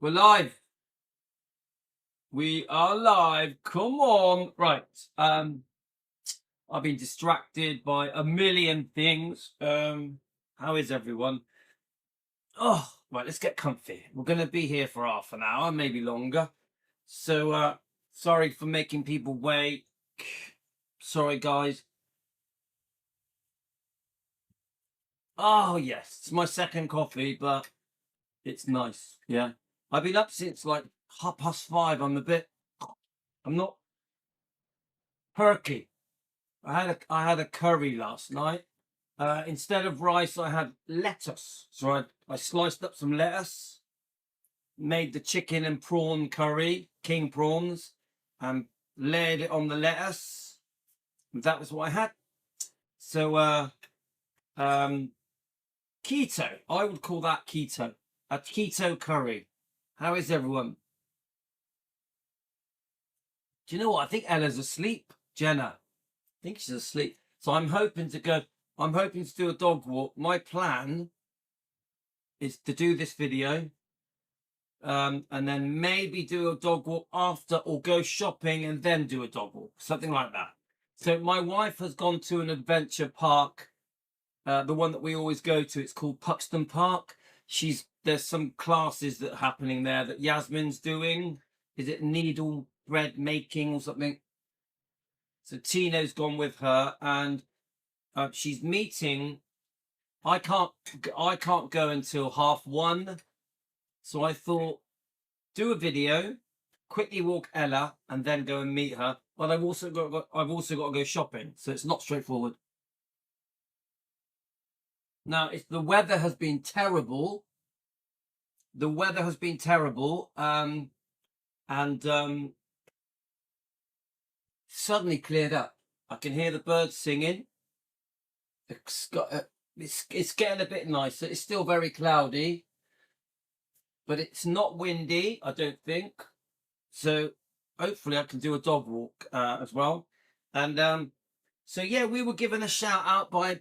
We're live. We are live. Come on. Right. I've been distracted by a million things. How is everyone? Oh, right, let's get comfy. We're gonna be here for half an hour, maybe longer. So sorry for making people wait. Sorry guys. Oh yes, it's my second coffee, but it's nice. Yeah. I've been up since like 5:30. I'm not perky. I had a curry last night. Instead of rice, I had lettuce. So I sliced up some lettuce, made the chicken and prawn curry, king prawns, and layered it on the lettuce. And that was what I had. So um, keto. I would call that keto. A keto curry. How is everyone? Do you know what? I think Ella's asleep. Jenna. I think she's asleep. So I'm hoping to do a dog walk. My plan is to do this video, and then maybe do a dog walk after, or go shopping and then do a dog walk, something like that. So my wife has gone to an adventure park, the one that we always go to. It's called Puxton Park. There's some classes that are happening there that Yasmin's doing. Is it needle bread making or something? So Tino's gone with her, and she's meeting. I can't go until 1:30. So I thought, do a video, quickly walk Ella, and then go and meet her. But I've also got to go shopping, so it's not straightforward. Now, the weather has been terrible. The weather has been terrible, and suddenly cleared up. I can hear the birds singing. It's getting a bit nicer. It's still very cloudy, but it's not windy, I don't think. So hopefully I can do a dog walk as well. And so yeah, we were given a shout out by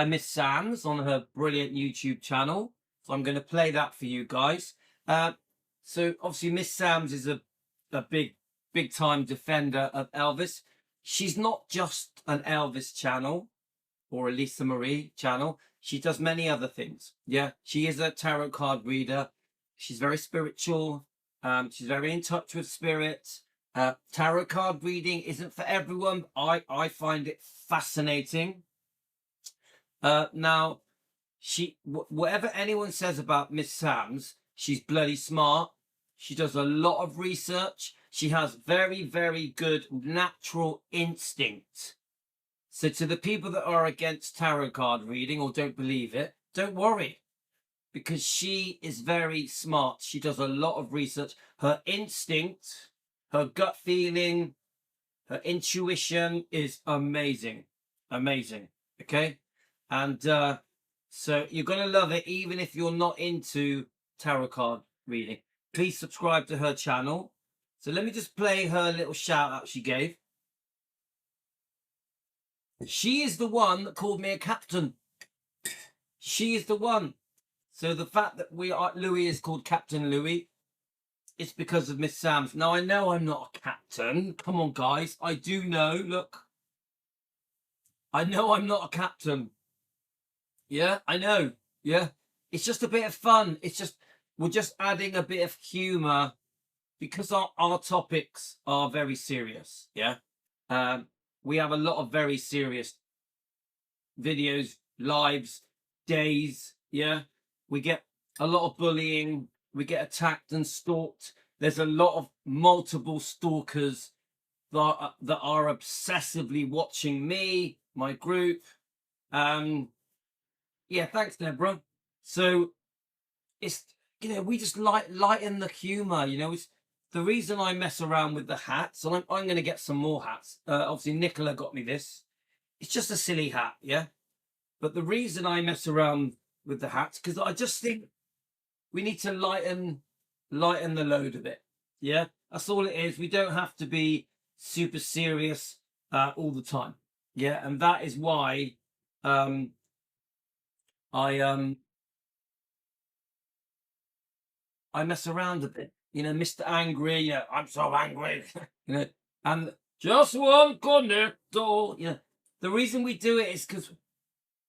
Miss Sams on her brilliant YouTube channel. So I'm going to play that for you guys. So obviously Miss Sams is a big time defender of Elvis. She's not just an Elvis channel or a Lisa Marie channel. She does many other things. Yeah, she is a tarot card reader. She's very spiritual. She's very in touch with spirit. Tarot card reading isn't for everyone. I find it fascinating. Now, whatever anyone says about Miss Sams, she's bloody smart. She does a lot of research. She has very, very good natural instinct. So to the people that are against tarot card reading or don't believe it, don't worry, because she is very smart. She does a lot of research. Her instinct, her gut feeling, her intuition is amazing. Amazing. Okay? And so you're going to love it, even if you're not into tarot card reading. Please subscribe to her channel. So let me just play her little shout out she gave. She is the one that called me a captain. She is the one. So the fact that Louis is called Captain Louis, it's because of Miss Sams. Now, I know I'm not a captain. Come on, guys. I do know. Look. I know I'm not a captain. Yeah, I know. Yeah. It's just a bit of fun. We're just adding a bit of humour because our topics are very serious. Yeah. We have a lot of very serious videos, lives, days. Yeah. We get a lot of bullying. We get attacked and stalked. There's a lot of multiple stalkers that are obsessively watching me, my group. Yeah, thanks, Deborah. So it's, we just lighten the humor. It's the reason I mess around with the hats, and I'm going to get some more hats. Obviously, Nicola got me this. It's just a silly hat, yeah. But the reason I mess around with the hats, because I just think we need to lighten the load a bit. Yeah, that's all it is. We don't have to be super serious all the time. Yeah, and that is why I I mess around a bit. You know, Mr. Angry, you know, I'm so angry. You know, and just one connector. You know, the reason we do it is because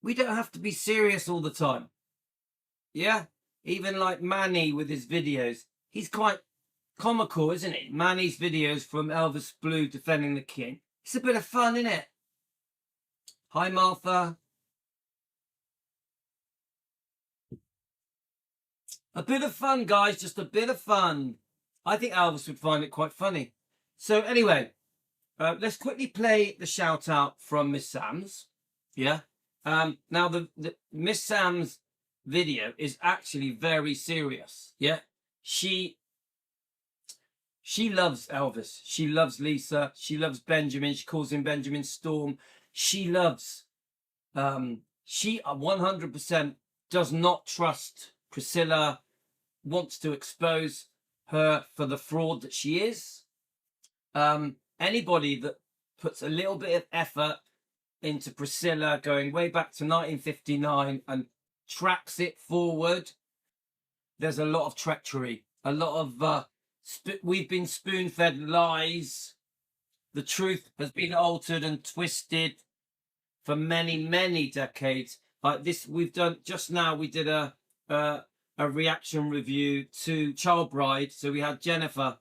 we don't have to be serious all the time. Yeah. Even like Manny with his videos, he's quite comical, isn't it? Manny's videos from Elvis Blue defending the king. It's a bit of fun, isn't it? Hi, Martha. A bit of fun, guys. Just a bit of fun. I think Elvis would find it quite funny. So anyway, let's quickly play the shout out from Miss Sam's. Yeah. Now the Miss Sam's video is actually very serious. Yeah. She loves Elvis. She loves Lisa. She loves Benjamin. She calls him Benjamin Storm. She loves. She 100% does not trust Priscilla. Wants to expose her for the fraud that she is. Anybody that puts a little bit of effort into Priscilla going way back to 1959 and tracks it forward, there's a lot of treachery, a lot of we've been spoon-fed lies. The truth has been altered and twisted for many, many decades. Like this, we've done just now. We did a reaction review to Child Bride. So we had Jennifer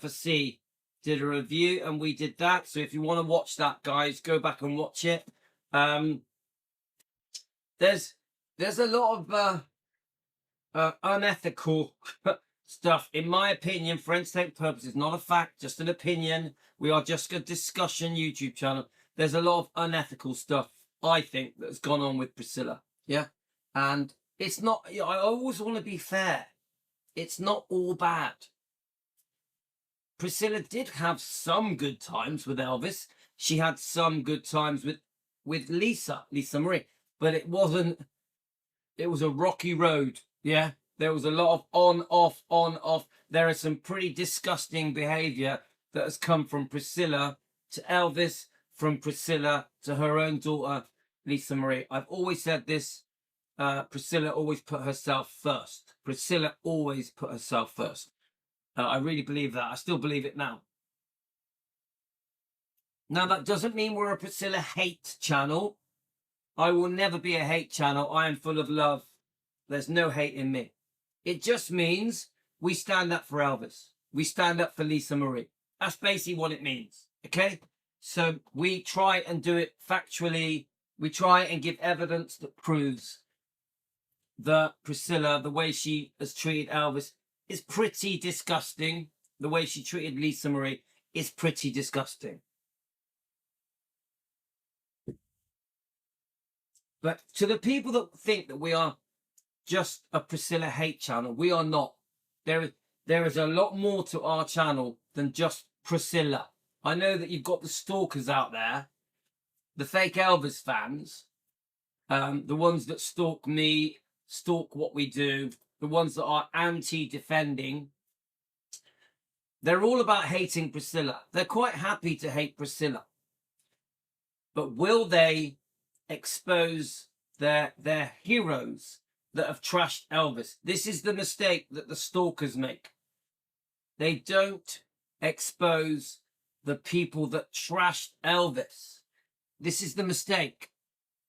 C did a review, and we did that. So if you want to watch that, guys, go back and watch it. There's a lot of unethical stuff, in my opinion, for entertainment purposes, not a fact, just an opinion. We are just a discussion YouTube channel. There's a lot of unethical stuff, I think, that's gone on with Priscilla. Yeah. And it's not, you know, I always want to be fair. It's not all bad. Priscilla did have some good times with Elvis. She had some good times with Lisa Marie, but it wasn't, it was a rocky road. Yeah. There was a lot of on, off. There is some pretty disgusting behavior that has come from Priscilla to Elvis, from Priscilla to her own daughter, Lisa Marie. I've always said this. Priscilla always put herself first. Priscilla always put herself first. I really believe that. I still believe it now. Now, that doesn't mean we're a Priscilla hate channel. I will never be a hate channel. I am full of love. There's no hate in me. It just means we stand up for Elvis. We stand up for Lisa Marie. That's basically what it means. Okay? So we try and do it factually. We try and give evidence that proves that Priscilla, the way she has treated Elvis, is pretty disgusting. The way she treated Lisa Marie is pretty disgusting. But to the people that think that we are just a Priscilla hate channel, we are not. There is a lot more to our channel than just Priscilla. I know that you've got the stalkers out there, the fake Elvis fans, the ones that stalk me, stalk what we do, the ones that are anti-defending. They're all about hating Priscilla. They're quite happy to hate Priscilla. But will they expose their heroes that have trashed Elvis? This is the mistake that the stalkers make. They don't expose the people that trashed Elvis. This is the mistake.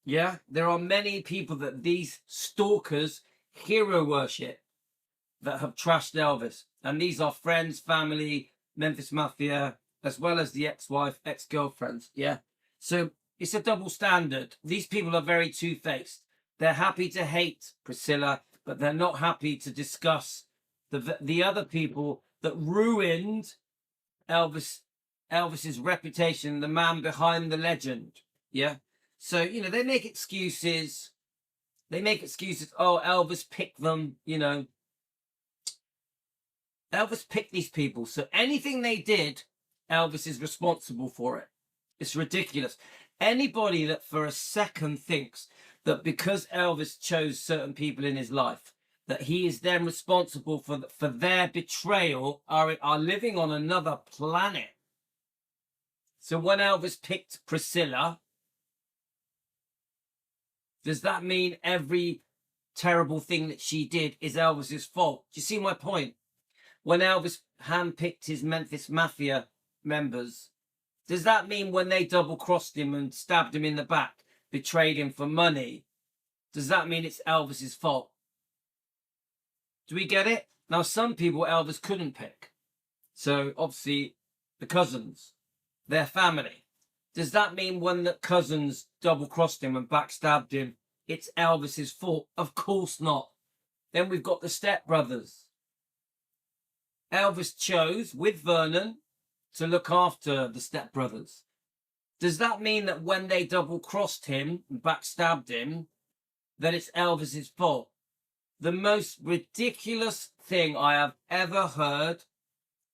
Yeah, there are many people that these stalkers hero worship that have trashed Elvis. And these are friends, family, Memphis Mafia, as well as the ex-wife, ex-girlfriends. Yeah. So it's a double standard. These people are very two-faced. They're happy to hate Priscilla, but they're not happy to discuss the other people that ruined Elvis's reputation, the man behind the legend. Yeah. So, you know, they make excuses. They make excuses. Oh, Elvis picked them, you know. Elvis picked these people. So anything they did, Elvis is responsible for it. It's ridiculous. Anybody that for a second thinks that because Elvis chose certain people in his life, that he is then responsible for their betrayal are living on another planet. So when Elvis picked Priscilla, does that mean every terrible thing that she did is Elvis's fault. Do you see my point? When Elvis handpicked his Memphis Mafia members, does that mean when they double-crossed him and stabbed him in the back, betrayed him for money, does that mean it's Elvis's fault? Do we get it? Now, some people Elvis couldn't pick. So, obviously, the cousins, their family. Does that mean when the cousins double-crossed him and backstabbed him, it's Elvis's fault? Of course not. Then we've got the stepbrothers. Elvis chose, with Vernon, to look after the stepbrothers. Does that mean that when they double-crossed him and backstabbed him, that it's Elvis's fault? The most ridiculous thing I have ever heard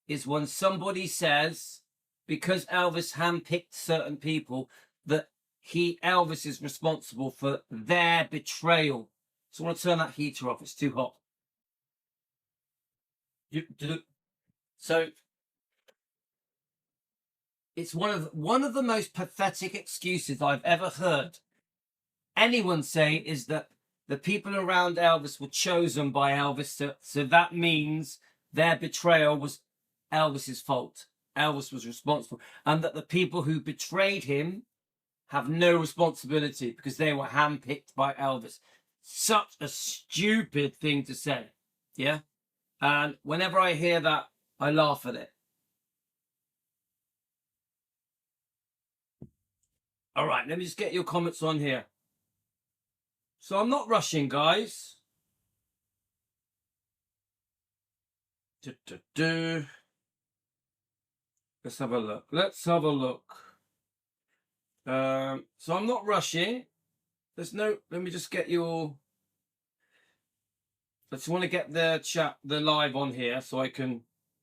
is when somebody says, because Elvis handpicked certain people, that Elvis is responsible for their betrayal. So I want to turn that heater off. It's too hot. So it's one of the most pathetic excuses I've ever heard anyone say is that the people around Elvis were chosen by Elvis, so that means their betrayal was Elvis's fault. Elvis was responsible, and that the people who betrayed him have no responsibility because they were handpicked by Elvis. Such a stupid thing to say, yeah? And whenever I hear that, I laugh at it. All right, let me just get your comments on here. So I'm not rushing, guys. Let's have a look. So I'm not rushing. Let me just get your... I just want to get the live on here so I can...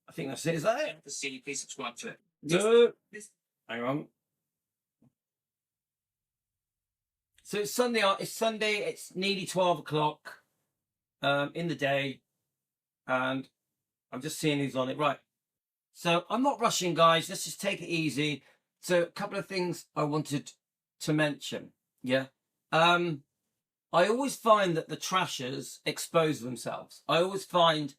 I think that's it. Is that it? Please subscribe to it. No. Hang on. So it's Sunday. It's nearly 12 o'clock in the day, and I'm just seeing who's on it. Right. So I'm not rushing, guys. Let's just take it easy. So a couple of things I wanted to mention. Yeah. I always find that the trashers expose themselves. I always find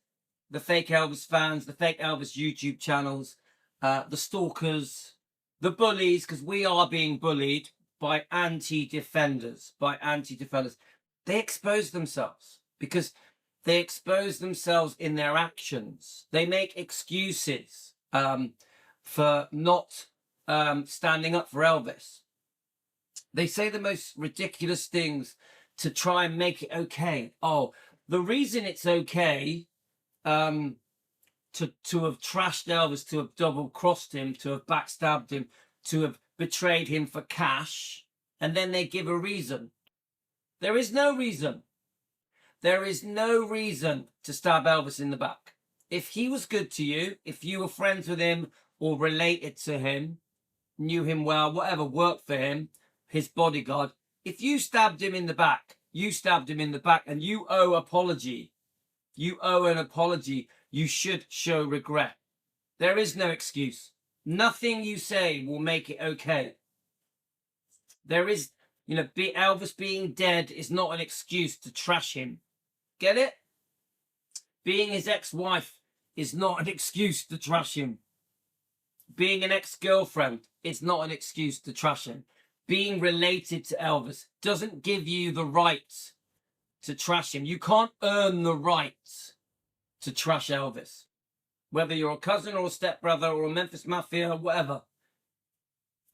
the fake Elvis fans, the fake Elvis YouTube channels, the stalkers, the bullies, because we are being bullied by anti-defenders. They expose themselves because they expose themselves in their actions. They make excuses for not standing up for Elvis. They say the most ridiculous things to try and make it okay. Oh, the reason it's okay to have trashed Elvis, to have double-crossed him, to have backstabbed him, to have betrayed him for cash, and then they give a reason. There is no reason. There is no reason to stab Elvis in the back. If he was good to you, if you were friends with him or related to him, knew him well, whatever, worked for him, his bodyguard, if you stabbed him in the back, and you owe apology. You owe an apology. You should show regret. There is no excuse. Nothing you say will make it okay. There is, Elvis being dead is not an excuse to trash him. Get it? Being his ex-wife is not an excuse to trash him. Being an ex-girlfriend is not an excuse to trash him. Being related to Elvis doesn't give you the right to trash him. You can't earn the right to trash Elvis. Whether you're a cousin or a stepbrother or a Memphis Mafia or whatever.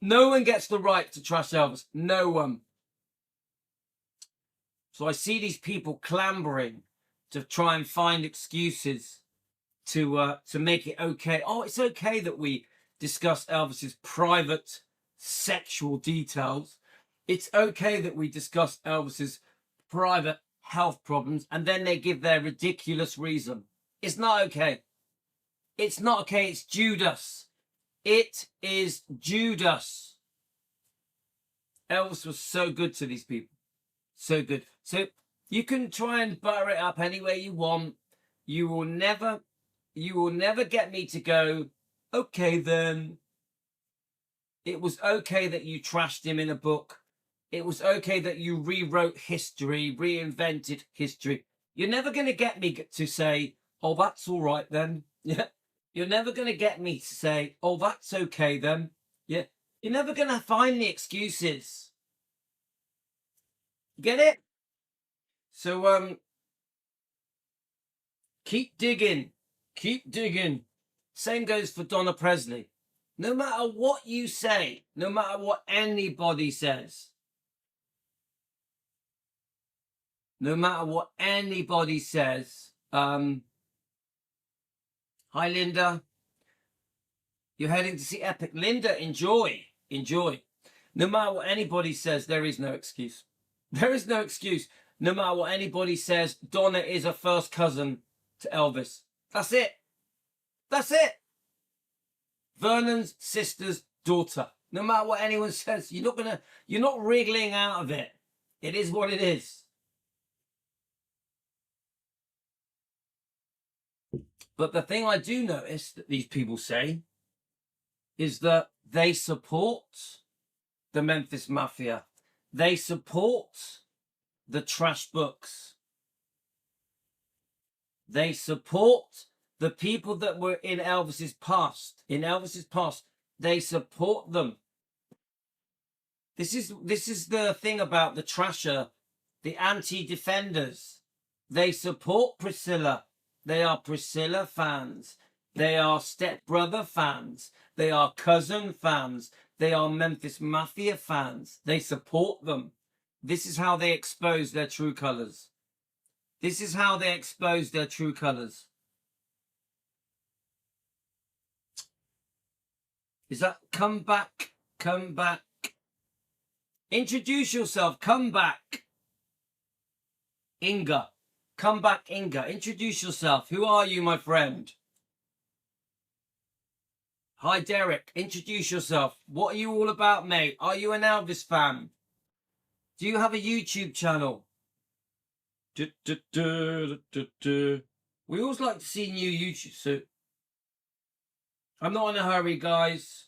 No one gets the right to trash Elvis. No one. So I see these people clambering to try and find excuses to make it okay. Oh, it's okay that we discuss Elvis's private sexual details. It's okay that we discuss Elvis's private health problems, and then they give their ridiculous reason. It's not okay. It's not okay. It's Judas. It is Judas. Elvis was so good to these people. So good. So you can try and butter it up any way you want. You will never get me to go, okay then. It was okay that you trashed him in a book. It was okay that you rewrote history, reinvented history. You're never going to get me to say, oh, that's all right then. Yeah. You're never going to get me to say, oh, that's okay then. Yeah. You're never going to find the excuses. Get it? So, keep digging. Keep digging. Same goes for Donna Presley. No matter what you say, no matter what anybody says, no matter what anybody says, hi Linda, you're heading to see Epic. Linda, enjoy. No matter what anybody says, there is no excuse. There is no excuse. No matter what anybody says, Donna is a first cousin to Elvis. That's it. That's it. Vernon's sister's daughter. No matter what anyone says, you're not wriggling out of it. It is what it is. But the thing I do notice that these people say is that they support the Memphis Mafia. They support the trash books. They support the people that were in Elvis's past. In Elvis's past, they support them. This is the thing about the trasher, the anti-defenders. They support Priscilla. They are Priscilla fans. They are stepbrother fans. They are cousin fans. They are Memphis Mafia fans. They support them. This is how they expose their true colors. This is how they expose their true colors. Is that come back? Come back. Introduce yourself. Come back. Inga. Come back, Inga. Introduce yourself. Who are you, my friend? Hi, Derek. Introduce yourself. What are you all about, mate? Are you an Elvis fan? Do you have a YouTube channel? We always like to see new YouTube. So I'm not in a hurry, guys.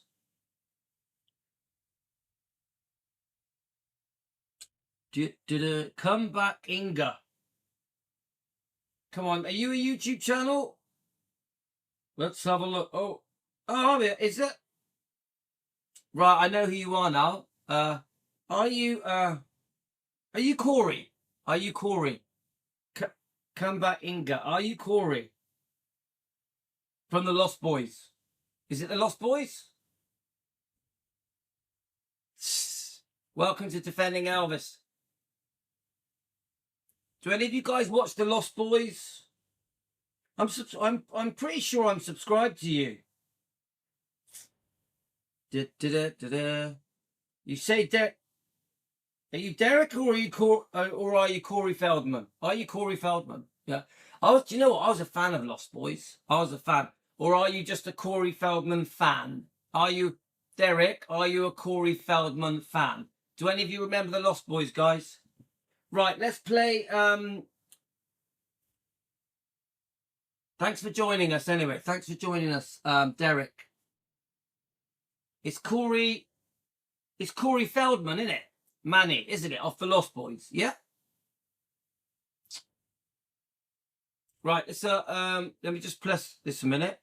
Come back, Inga. Come on, are you a YouTube channel? Let's have a look. Oh, is it? Right, I know who you are now. Are you Corey? Are you Corey? Come back, Inga. Are you Corey? From the Lost Boys. Is it the Lost Boys? Welcome to Defending Elvis. Do any of you guys watch the Lost Boys? I'm pretty sure I'm subscribed to you. You say Derek? Are you Derek or are you Corey Feldman? Are you Corey Feldman? Yeah. Do you know what? I was a fan of Lost Boys. I was a fan. Or are you just a Corey Feldman fan? Are you Derek? Are you a Corey Feldman fan? Do any of you remember the Lost Boys, guys? Right, let's play. Thanks for joining us anyway. Thanks for joining us, Derek. It's Corey Feldman, isn't it? Manny, isn't it? Off the Lost Boys. Yeah. Right, let me just press this a minute.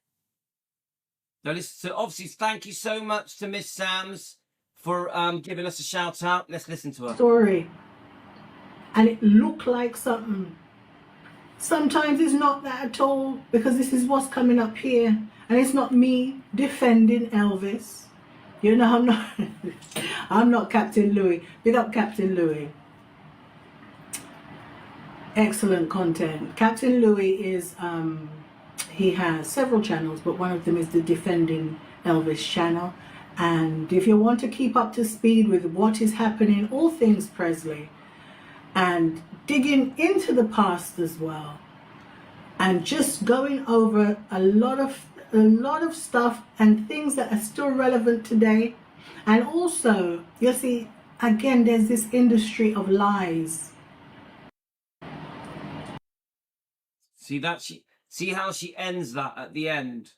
Now, so obviously, thank you so much to Miss Sams for giving us a shout out. Let's listen to her. Story. And it looked like something. Sometimes it's not that at all, because this is what's coming up here. And it's not me defending Elvis. You know, I'm not Captain Louis. Big up Captain Louis. Excellent content. Captain Louis is, he has several channels, but one of them is the Defending Elvis channel. And if you want to keep up to speed with what is happening, all things Presley, and digging into the past as well, and just going over a lot of stuff and things that are still relevant today. And also, you see, again, there's this industry of lies. See how she ends that at the end.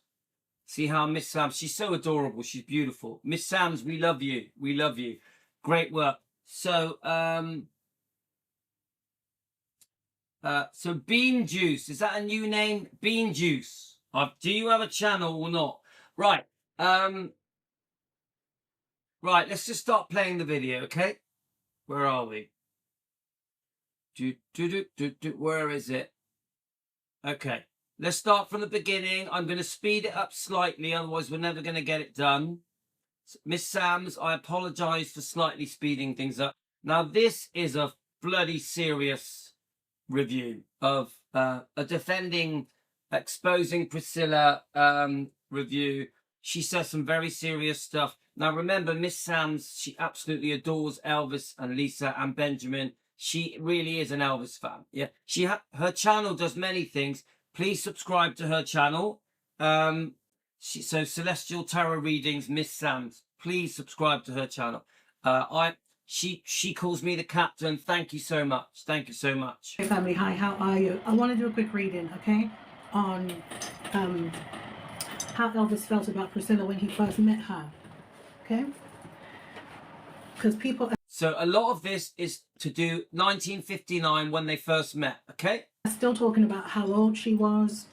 See how Miss Sams, she's so adorable, she's beautiful. Miss Sams, we love you. We love you. Great work. So, so Bean Juice, is that a new name? Bean Juice. Do you have a channel or not? Right. Right, let's just start playing the video, okay? Where are we? Where is it? Okay, let's start from the beginning. I'm going to speed it up slightly, otherwise we're never going to get it done. Miss Sams, I apologise for slightly speeding things up. Now, this is a bloody serious review of a defending, exposing Priscilla review. She says some very serious stuff. Now, remember, Miss Sams, she absolutely adores Elvis and Lisa and Benjamin. She really is an Elvis fan. Yeah, her channel does many things. Please subscribe to her channel. So Celestial Tarot Readings, Miss Sams. Please subscribe to her channel. She calls me the captain. Thank you so much. Thank you so much. Hey family, hi, how are you? I want to do a quick reading, okay, on how Elvis felt about Priscilla when he first met her, okay? Because people... So a lot of this is to do 1959 when they first met, okay? Still talking about how old she was,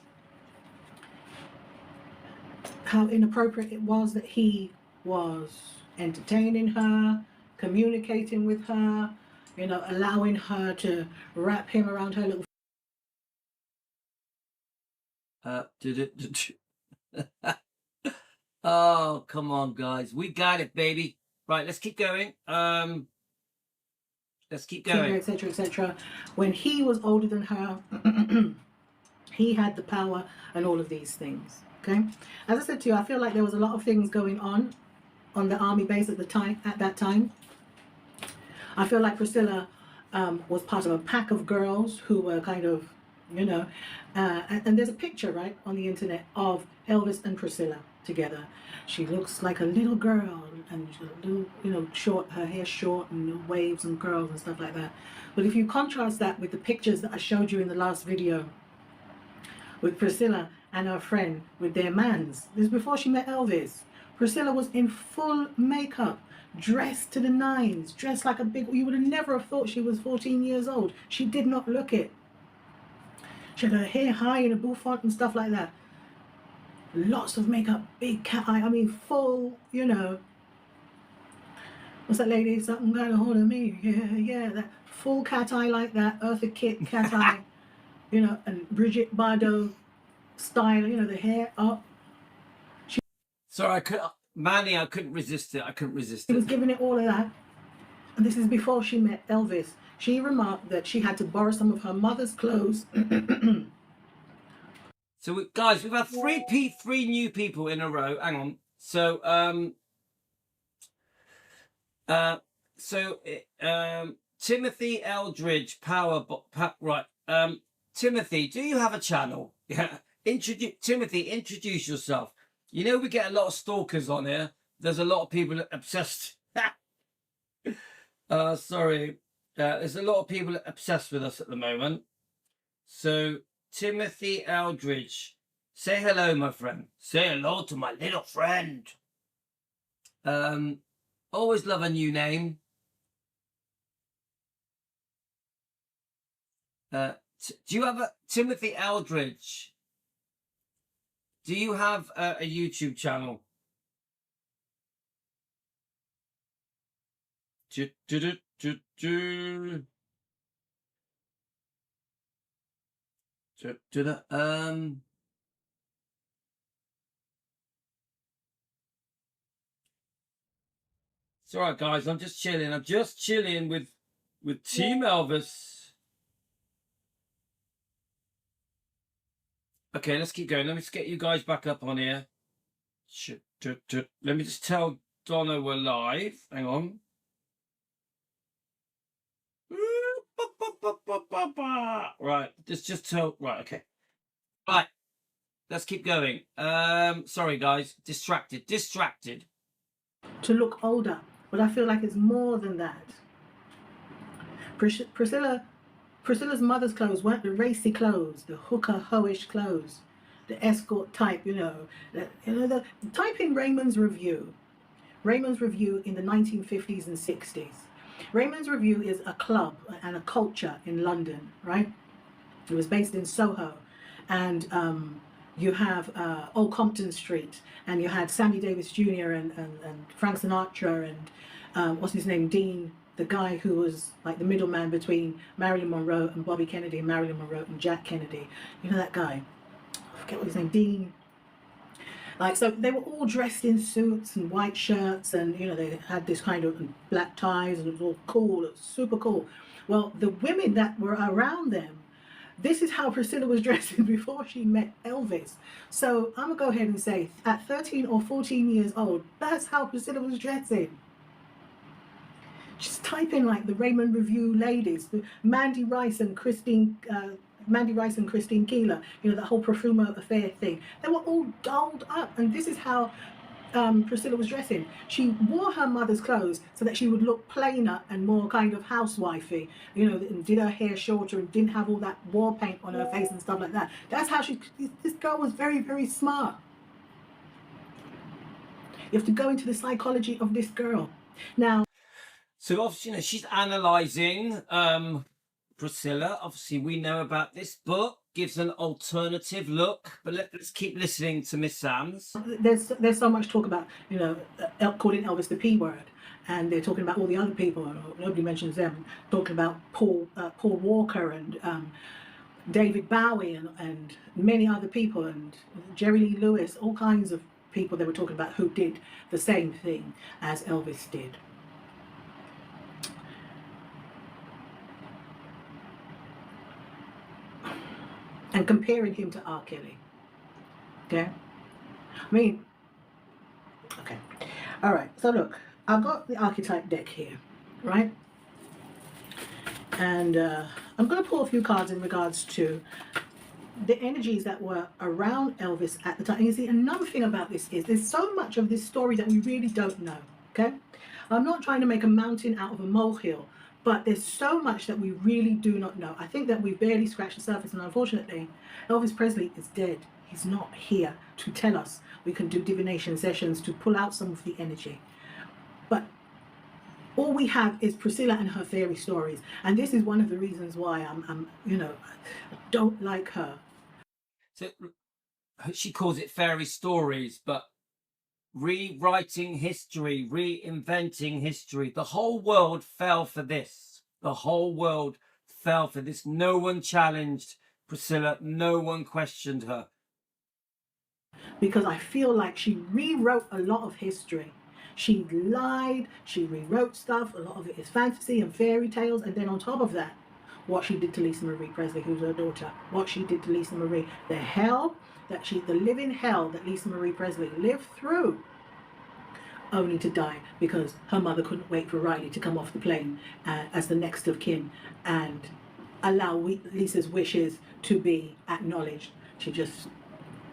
how inappropriate it was that he was entertaining her, communicating with her, you know, allowing her to wrap him around her little... Oh, come on, guys. We got it, baby. Right, let's keep going. Let's keep going. Etc., etc. When he was older than her, he had the power and all of these things, okay? As I said to you, I feel like there was a lot of things going on the army base at that time. I feel like Priscilla was part of a pack of girls who were kind of, you know, and there's a picture, right, on the internet of Elvis and Priscilla together. She looks like a little girl, and she's a little, you know, short, her hair short, and waves and curls and stuff like that. But if you contrast that with the pictures that I showed you in the last video, with Priscilla and her friend with their mans, this is before she met Elvis. Priscilla was in full makeup, dressed to the nines, dressed like a big... You would have never have thought she was 14 years old. She did not look it. She had her hair high in a bouffant and stuff like that. Lots of makeup, big cat eye. I mean, full, you know... What's that lady? Something got a hold of me. Yeah, that full cat eye like that. Eartha Kitt cat eye. You know, and Brigitte Bardot style, you know, the hair up. Sorry, Manny, I couldn't resist it. I couldn't resist it. She was giving it all of that. And this is before she met Elvis. She remarked that she had to borrow some of her mother's clothes. So, guys, we've had three new people in a row. Hang on. So, Timothy Eldridge, right. Timothy, do you have a channel? Yeah. Timothy, introduce yourself. You know, we get a lot of stalkers on here. There's a lot of people obsessed. Sorry. There's a lot of people obsessed with us at the moment. So, Timothy Eldridge, say hello, my friend. Say hello to my little friend. Always love a new name. Do you have Timothy Eldridge? Do you have a YouTube channel? It's all right, guys. I'm just chilling. I'm just chilling with Team Elvis. Okay, let's keep going. Let me just get you guys back up on here. Let me just tell Donna we're live. Hang on. Right, just tell. Right, okay. Right, let's keep going. Sorry, guys. Distracted. To look older, but I feel like it's more than that. Priscilla's mother's clothes weren't the racy clothes, the hooker hoish clothes, the escort type, you know. Type in Raymond's Review in the 1950s and 60s. Raymond's Review is a club and a culture in London, right? It was based in Soho, and you have Old Compton Street, and you had Sammy Davis Jr. and Frank Sinatra and what's his name, Dean, the guy who was like the middleman between Marilyn Monroe and Bobby Kennedy, and Marilyn Monroe and Jack Kennedy. You know that guy? I forget what his name, Dean. Like, so they were all dressed in suits and white shirts, and you know, they had this kind of black ties, and it was all cool. It was super cool. Well, the women that were around them, this is how Priscilla was dressing before she met Elvis. So I'm gonna go ahead and say, at 13 or 14 years old, that's how Priscilla was dressing. Just type in like the Raymond Review ladies, Mandy Rice and Christine Keeler, you know, the whole Profumo affair thing. They were all dolled up, and this is how Priscilla was dressing. She wore her mother's clothes so that she would look plainer and more kind of housewifey, you know, and did her hair shorter and didn't have all that war paint on her face and stuff like that. That's how this girl was very, very smart. You have to go into the psychology of this girl. Now, so obviously, you know, she's analysing Priscilla. Obviously, we know about this book, gives an alternative look, but let's keep listening to Miss Sams. There's so much talk about, you know, calling Elvis the P word, and they're talking about all the other people. Nobody mentions them. Talking about Paul Walker and David Bowie and many other people, and Jerry Lee Lewis, all kinds of people they were talking about who did the same thing as Elvis did. And comparing him to R. Kelly. Okay? I mean, okay. All right. So look, I've got the archetype deck here, right? And I'm going to pull a few cards in regards to the energies that were around Elvis at the time. And you see, another thing about this is there's so much of this story that we really don't know, okay? I'm not trying to make a mountain out of a molehill, but there's so much that we really do not know. I think that we've barely scratched the surface, and unfortunately, Elvis Presley is dead. He's not here to tell us. We can do divination sessions to pull out some of the energy. But all we have is Priscilla and her fairy stories. And this is one of the reasons why I'm you know, I don't like her. So she calls it fairy stories, but rewriting history, reinventing history. The whole world fell for this. The whole world fell for this. No one challenged Priscilla. No one questioned her. Because I feel like she rewrote a lot of history. She lied, she rewrote stuff. A lot of it is fantasy and fairy tales. And then on top of that, what she did to Lisa Marie Presley, who's her daughter, what she did to Lisa Marie, the living hell that Lisa Marie Presley lived through, only to die because her mother couldn't wait for Riley to come off the plane as the next of kin and allow Lisa's wishes to be acknowledged. She just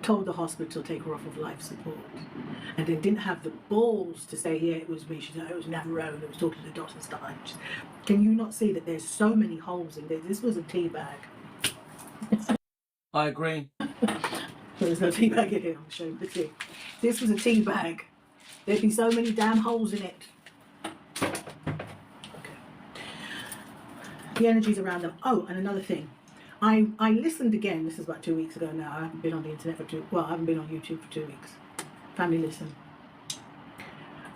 told the hospital to take her off of life support, and then didn't have the balls to say, yeah, it was me. She said, it was never own. It was talking to the doctor and stuff. Can you not see that there's so many holes in there? This was a tea bag. I agree. There's no tea bag in here. I'm showing the tea. This was a tea bag. There'd be so many damn holes in it. Okay. The energies around them. Oh, and another thing. I listened again. This is about 2 weeks ago now. I haven't been on the internet for I haven't been on YouTube for 2 weeks. Family listen.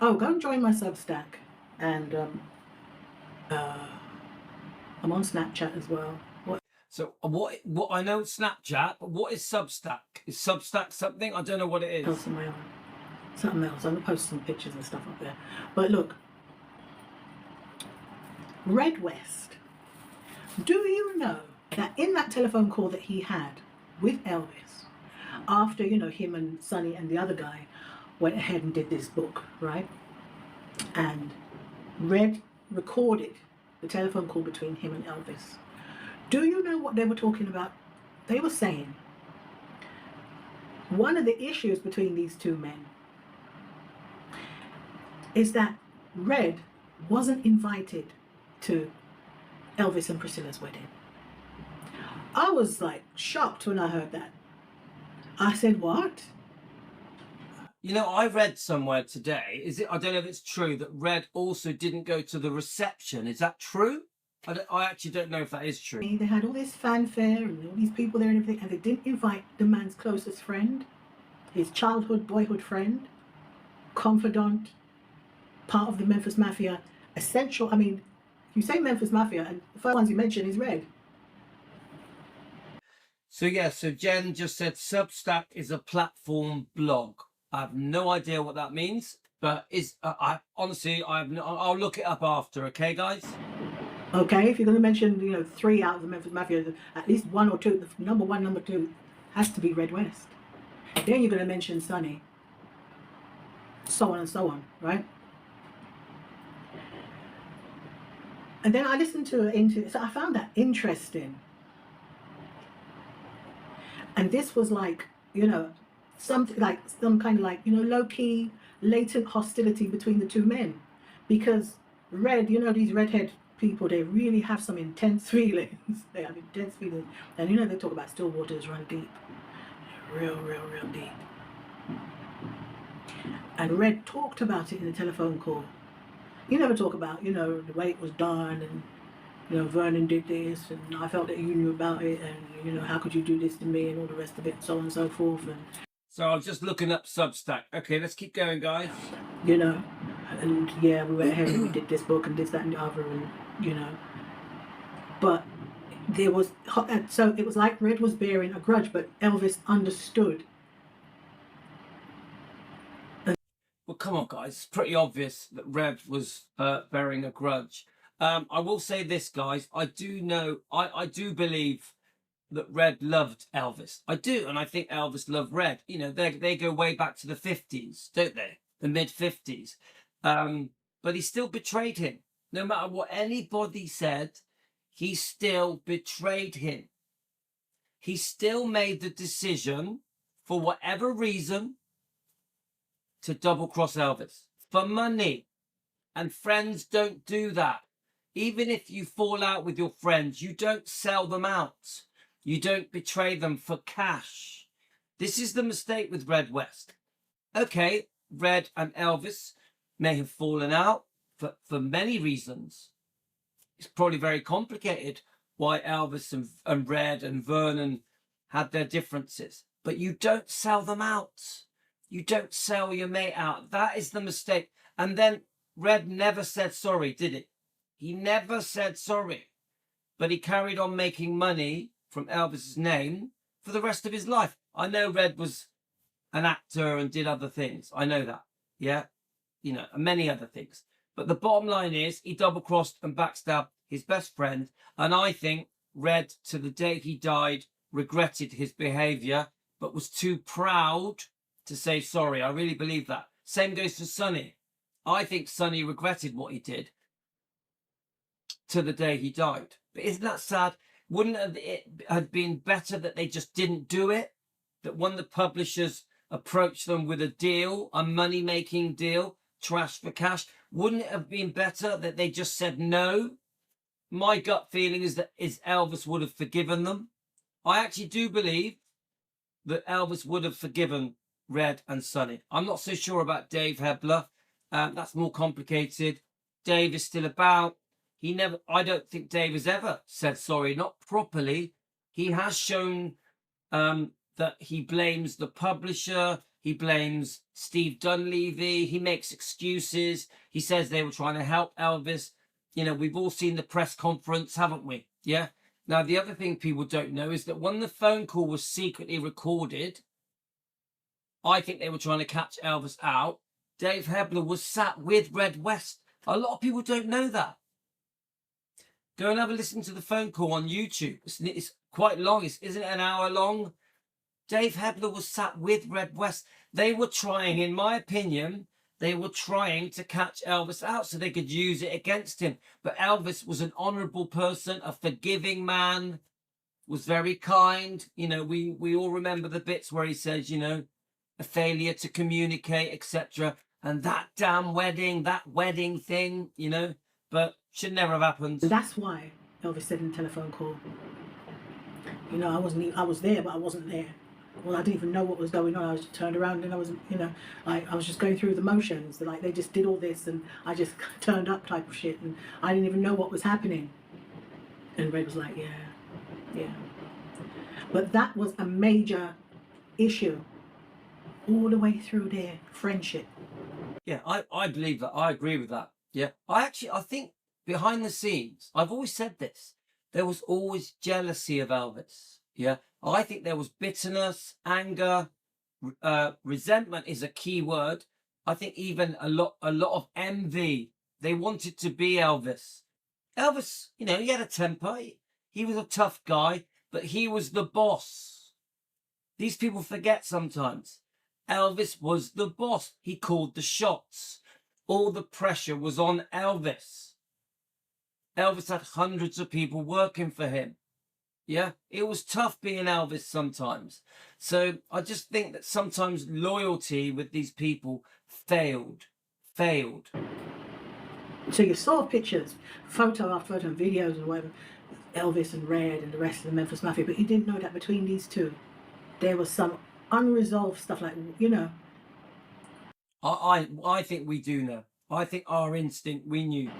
Oh, go and join my Substack. And I'm on Snapchat as well. So what I know Snapchat, but what is Substack? Is Substack something? I don't know what it is. Oh, something else. I'm gonna post some pictures and stuff up there. But look, Red West. Do you know that in that telephone call that he had with Elvis, after, you know, him and Sonny and the other guy went ahead and did this book, right? And Red recorded the telephone call between him and Elvis. Do you know what they were talking about? They were saying one of the issues between these two men is that Red wasn't invited to Elvis and Priscilla's wedding. I was like shocked when I heard that. I said, what? You know, I read somewhere today, I don't know if it's true, that Red also didn't go to the reception. Is that true? I actually don't know if that is true. They had all this fanfare and all these people there and everything, and they didn't invite the man's closest friend, his childhood, boyhood friend, confidant, part of the Memphis Mafia, essential. I mean, you say Memphis Mafia, and the first ones you mention is Red. So yeah, so Jen just said Substack is a platform blog. I have no idea what that means, but I honestly, I'll look it up after. Okay, guys. Okay, if you're going to mention, 3 out of the Memphis Mafia, at least 1 or 2, the number 1, number 2 has to be Red West. Then you're going to mention Sonny, so on and so on, right? And then I listened to so I found that interesting. And this was like, something like some kind of like, low-key, latent hostility between the 2 men. Because Red, these redhead people, they really have some intense feelings. They have intense feelings. And they talk about still waters run deep. Real, real, real deep. And Red talked about it in the telephone call. He never talked about, the way it was done and, Vernon did this and I felt that you knew about it and, how could you do this to me and all the rest of it, so on and so forth. And so I was just looking up Substack. Okay, let's keep going, guys. And yeah, we went ahead and we did this book and this, that and the other and, but there was, so it was like Red was bearing a grudge, but Elvis understood. Well, come on, guys. It's pretty obvious that Red was bearing a grudge. I will say this, guys. I do believe that Red loved Elvis. I do, and I think Elvis loved Red. They go way back to the 50s, don't they? The mid-50s. But he still betrayed him. No matter what anybody said, he still betrayed him. He still made the decision, for whatever reason, to double-cross Elvis. For money. And friends don't do that. Even if you fall out with your friends, you don't sell them out. You don't betray them for cash. This is the mistake with Red West. Okay, Red and Elvis may have fallen out for many reasons. It's probably very complicated why Elvis and Red and Vernon had their differences. But you don't sell them out. You don't sell your mate out. That is the mistake. And then Red never said sorry, did he? He never said sorry. But he carried on making money from Elvis's name for the rest of his life. I know Red was an actor and did other things. I know that. Yeah? And many other things. But the bottom line is he double-crossed and backstabbed his best friend. And I think Red, to the day he died, regretted his behaviour, but was too proud to say sorry. I really believe that. Same goes for Sonny. I think Sonny regretted what he did to the day he died. But isn't that sad? Wouldn't it have been better that they just didn't do it? That when the publishers approached them with a deal, a money-making deal, trash for cash, wouldn't it have been better that they just said no? My gut feeling is that Elvis would have forgiven them. I actually do believe that Elvis would have forgiven Red and Sonny. I'm not so sure about Dave Hebler. That's more complicated. Dave is still about. I don't think Dave has ever said sorry, not properly. He has shown that he blames the publisher. He blames Steve Dunleavy. He makes excuses. He says they were trying to help Elvis. We've all seen the press conference, haven't we? Yeah. Now, the other thing people don't know is that when the phone call was secretly recorded, I think they were trying to catch Elvis out. Dave Hebler was sat with Red West. A lot of people don't know that. Go and have a listen to the phone call on YouTube. It's quite long. Isn't it an hour long? Dave Hebler was sat with Red West. They were trying, in my opinion, to catch Elvis out so they could use it against him. But Elvis was an honourable person, a forgiving man, was very kind. We all remember the bits where he says, a failure to communicate, etc. And that damn wedding, that wedding thing, but should never have happened. That's why Elvis said in the telephone call, I was there, but I wasn't there. well, I didn't even know what was going on. I was just turned around and I was, like I was just going through the motions. Like they just did all this and I just turned up type of shit, and I didn't even know what was happening. And Red was like, yeah, yeah. But that was a major issue all the way through their friendship. Yeah, I believe that. I agree with that. Yeah. I think behind the scenes, I've always said this, there was always jealousy of Elvis. Yeah. I think there was bitterness, anger, resentment is a key word. I think even a lot of envy. They wanted to be Elvis. Elvis, he had a temper. He was a tough guy, but he was the boss. These people forget sometimes. Elvis was the boss. He called the shots. All the pressure was on Elvis. Elvis had hundreds of people working for him. Yeah, it was tough being Elvis sometimes. So I just think that sometimes loyalty with these people failed. So you saw pictures, photo after photo, and videos and whatever, Elvis and Red and the rest of the Memphis Mafia, but you didn't know that between these two, there was some unresolved stuff, like, I think we do know. I think our instinct, we knew.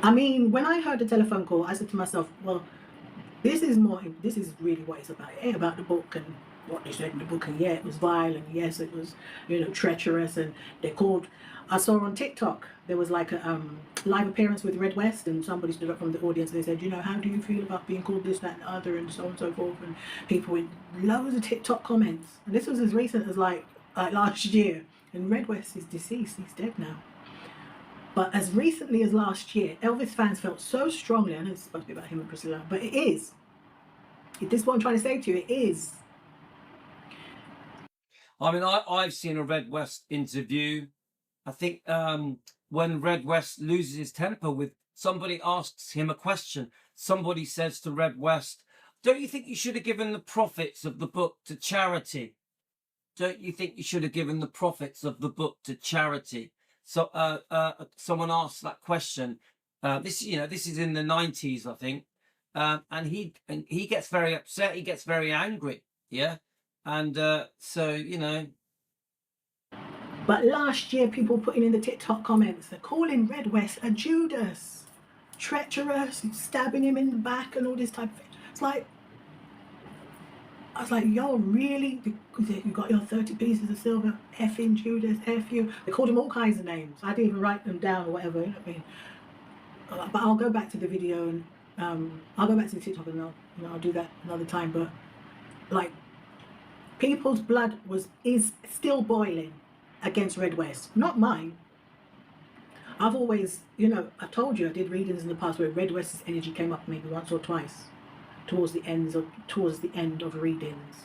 I mean, when I heard the telephone call, I said to myself, well, this is really what it's about. It ain't about the book and what they said in the book. And yeah, it was violent. Yes, it was, treacherous. And they called, I saw on TikTok, there was like a live appearance with Red West, and somebody stood up from the audience and they said, how do you feel about being called this, that, and the other, and so on and so forth. And people with loads of TikTok comments. And this was as recent as like last year. And Red West is deceased. He's dead now. But as recently as last year, Elvis fans felt so strongly, I know it's supposed to be about him and Priscilla, but it is. This is what I'm trying to say to you, it is. I mean, I've seen a Red West interview. I think when Red West loses his temper with somebody asks him a question, somebody says to Red West, don't you think you should have given the profits of the book to charity? Don't you think you should have given the profits of the book to charity? So someone asked that question. This is in the 90s, I think. And he gets very upset. He gets very angry. Yeah. And so. But last year, people putting in the TikTok comments, they're calling Red West a Judas, treacherous, stabbing him in the back and all this type of thing. It's like, I was like, yo, really? You got your 30 pieces of silver? Effing Judas, F you. They called him all kinds of names. I didn't even write them down or whatever, you know what I mean? But I'll go back to the video and I'll go back to the TikTok and I'll do that another time. But like, people's blood is still boiling against Red West. Not mine. I've always, I told you I did readings in the past where Red West's energy came up maybe once or twice towards the end of readings,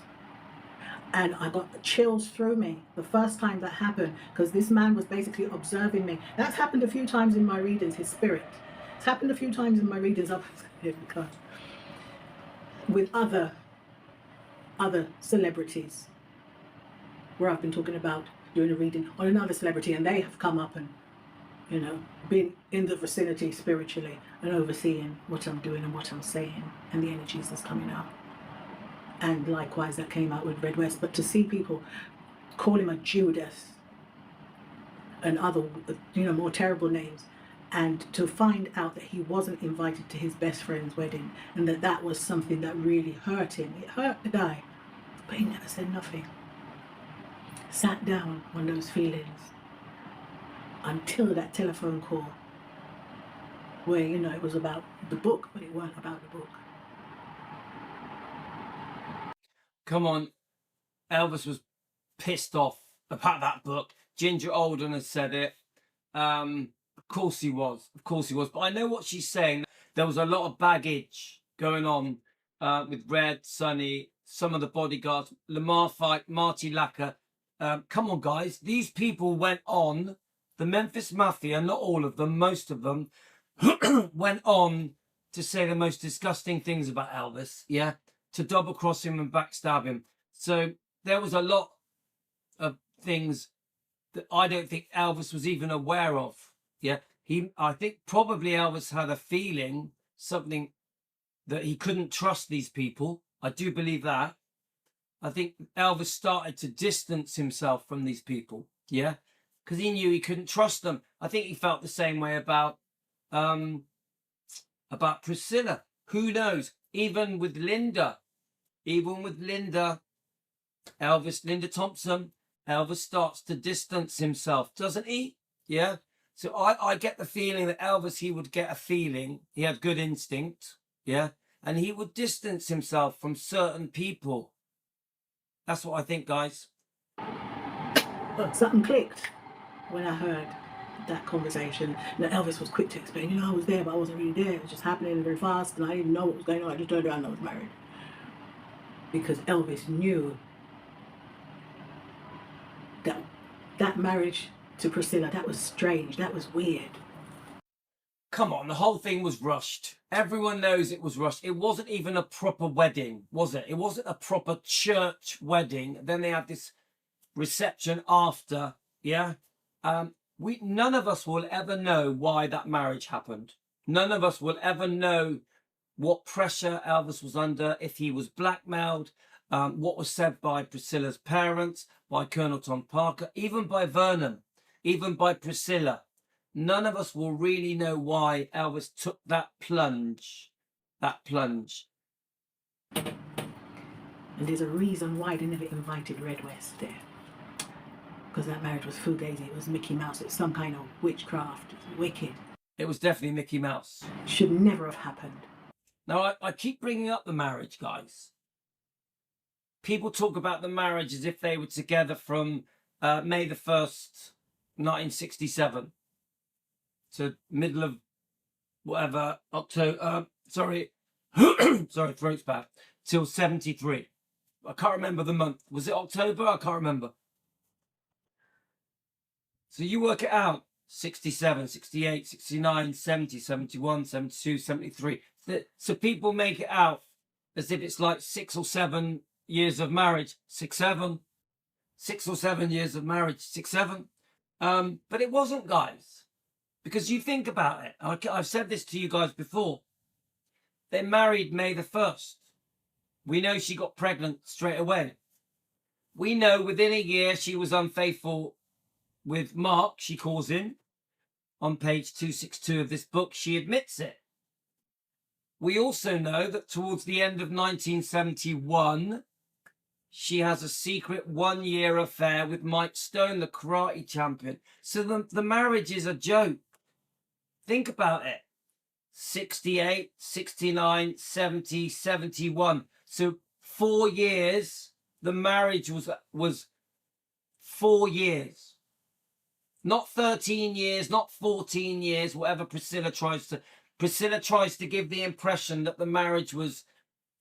and I got chills through me the first time that happened, because this man was basically observing me. That's happened a few times in my readings. His spirit. It's happened a few times in my readings with other celebrities, where I've been talking about doing a reading on another celebrity, and they have come up and been in the vicinity spiritually and overseeing what I'm doing and what I'm saying and the energies that's coming out. And likewise, that came out with Red West. But to see people call him a Judas and other, more terrible names, and to find out that he wasn't invited to his best friend's wedding, and that was something that really hurt him. It hurt the guy, but he never said nothing. Sat down on those feelings until that telephone call where, it was about the book, but it weren't about the book. Come on. Elvis was pissed off about that book. Ginger Alden has said it. Of course he was. But I know what she's saying. There was a lot of baggage going on with Red, Sonny, some of the bodyguards, Lamar Fight, Marty Lacker. Come on, guys. These people went on. The Memphis Mafia, not all of them, most of them, went on to say the most disgusting things about Elvis, yeah? To double cross him and backstab him. So there was a lot of things that I don't think Elvis was even aware of, yeah? I think probably Elvis had a feeling, something, that he couldn't trust these people. I do believe that. I think Elvis started to distance himself from these people, yeah, because he knew he couldn't trust them. I think he felt the same way about Priscilla. Who knows? Even with Linda, Linda Thompson, Elvis starts to distance himself, doesn't he? Yeah. So I get the feeling that Elvis, he would get a feeling, he had good instinct, yeah, and he would distance himself from certain people. That's what I think, guys. Something clicked when I heard that conversation. Now, Elvis was quick to explain, I was there, but I wasn't really there. It was just happening very fast, and I didn't know what was going on. I just turned around and I was married. Because Elvis knew that marriage to Priscilla, that was strange, that was weird. Come on, the whole thing was rushed. Everyone knows it was rushed. It wasn't even a proper wedding, was it? It wasn't a proper church wedding. Then they had this reception after, yeah? None of us will ever know why that marriage happened. None of us will ever know what pressure Elvis was under, if he was blackmailed, what was said by Priscilla's parents, by Colonel Tom Parker, even by Vernon, even by Priscilla. None of us will really know why Elvis took that plunge. And there's a reason why they never invited Red West there. Because that marriage was fugazi. It was Mickey Mouse. It's some kind of witchcraft. It's wicked. It was definitely Mickey Mouse. Should never have happened. Now, I keep bringing up the marriage, guys. People talk about the marriage as if they were together from May the 1st, 1967 to middle of whatever, October, sorry, throat's bad, till 73. I can't remember the month. Was it October? I can't remember. So you work it out. 67, 68, 69, 70, 71, 72, 73. So people make it out as if it's like 6 or 7 years of marriage. 6 or 7 years of marriage. 6, 7. But it wasn't, guys. Because you think about it. I've said this to you guys before. They married May the 1st. We know she got pregnant straight away. We know within a year she was unfaithful with Mark, she calls him. On page 262 of this book, she admits it. We also know that towards the end of 1971, she has a secret 1-year affair with Mike Stone, the karate champion. So the marriage is a joke. Think about it. 68, 69, 70, 71. So 4 years, the marriage was 4 years. Not 13 years, not 14 years, whatever Priscilla tries to give the impression that the marriage was,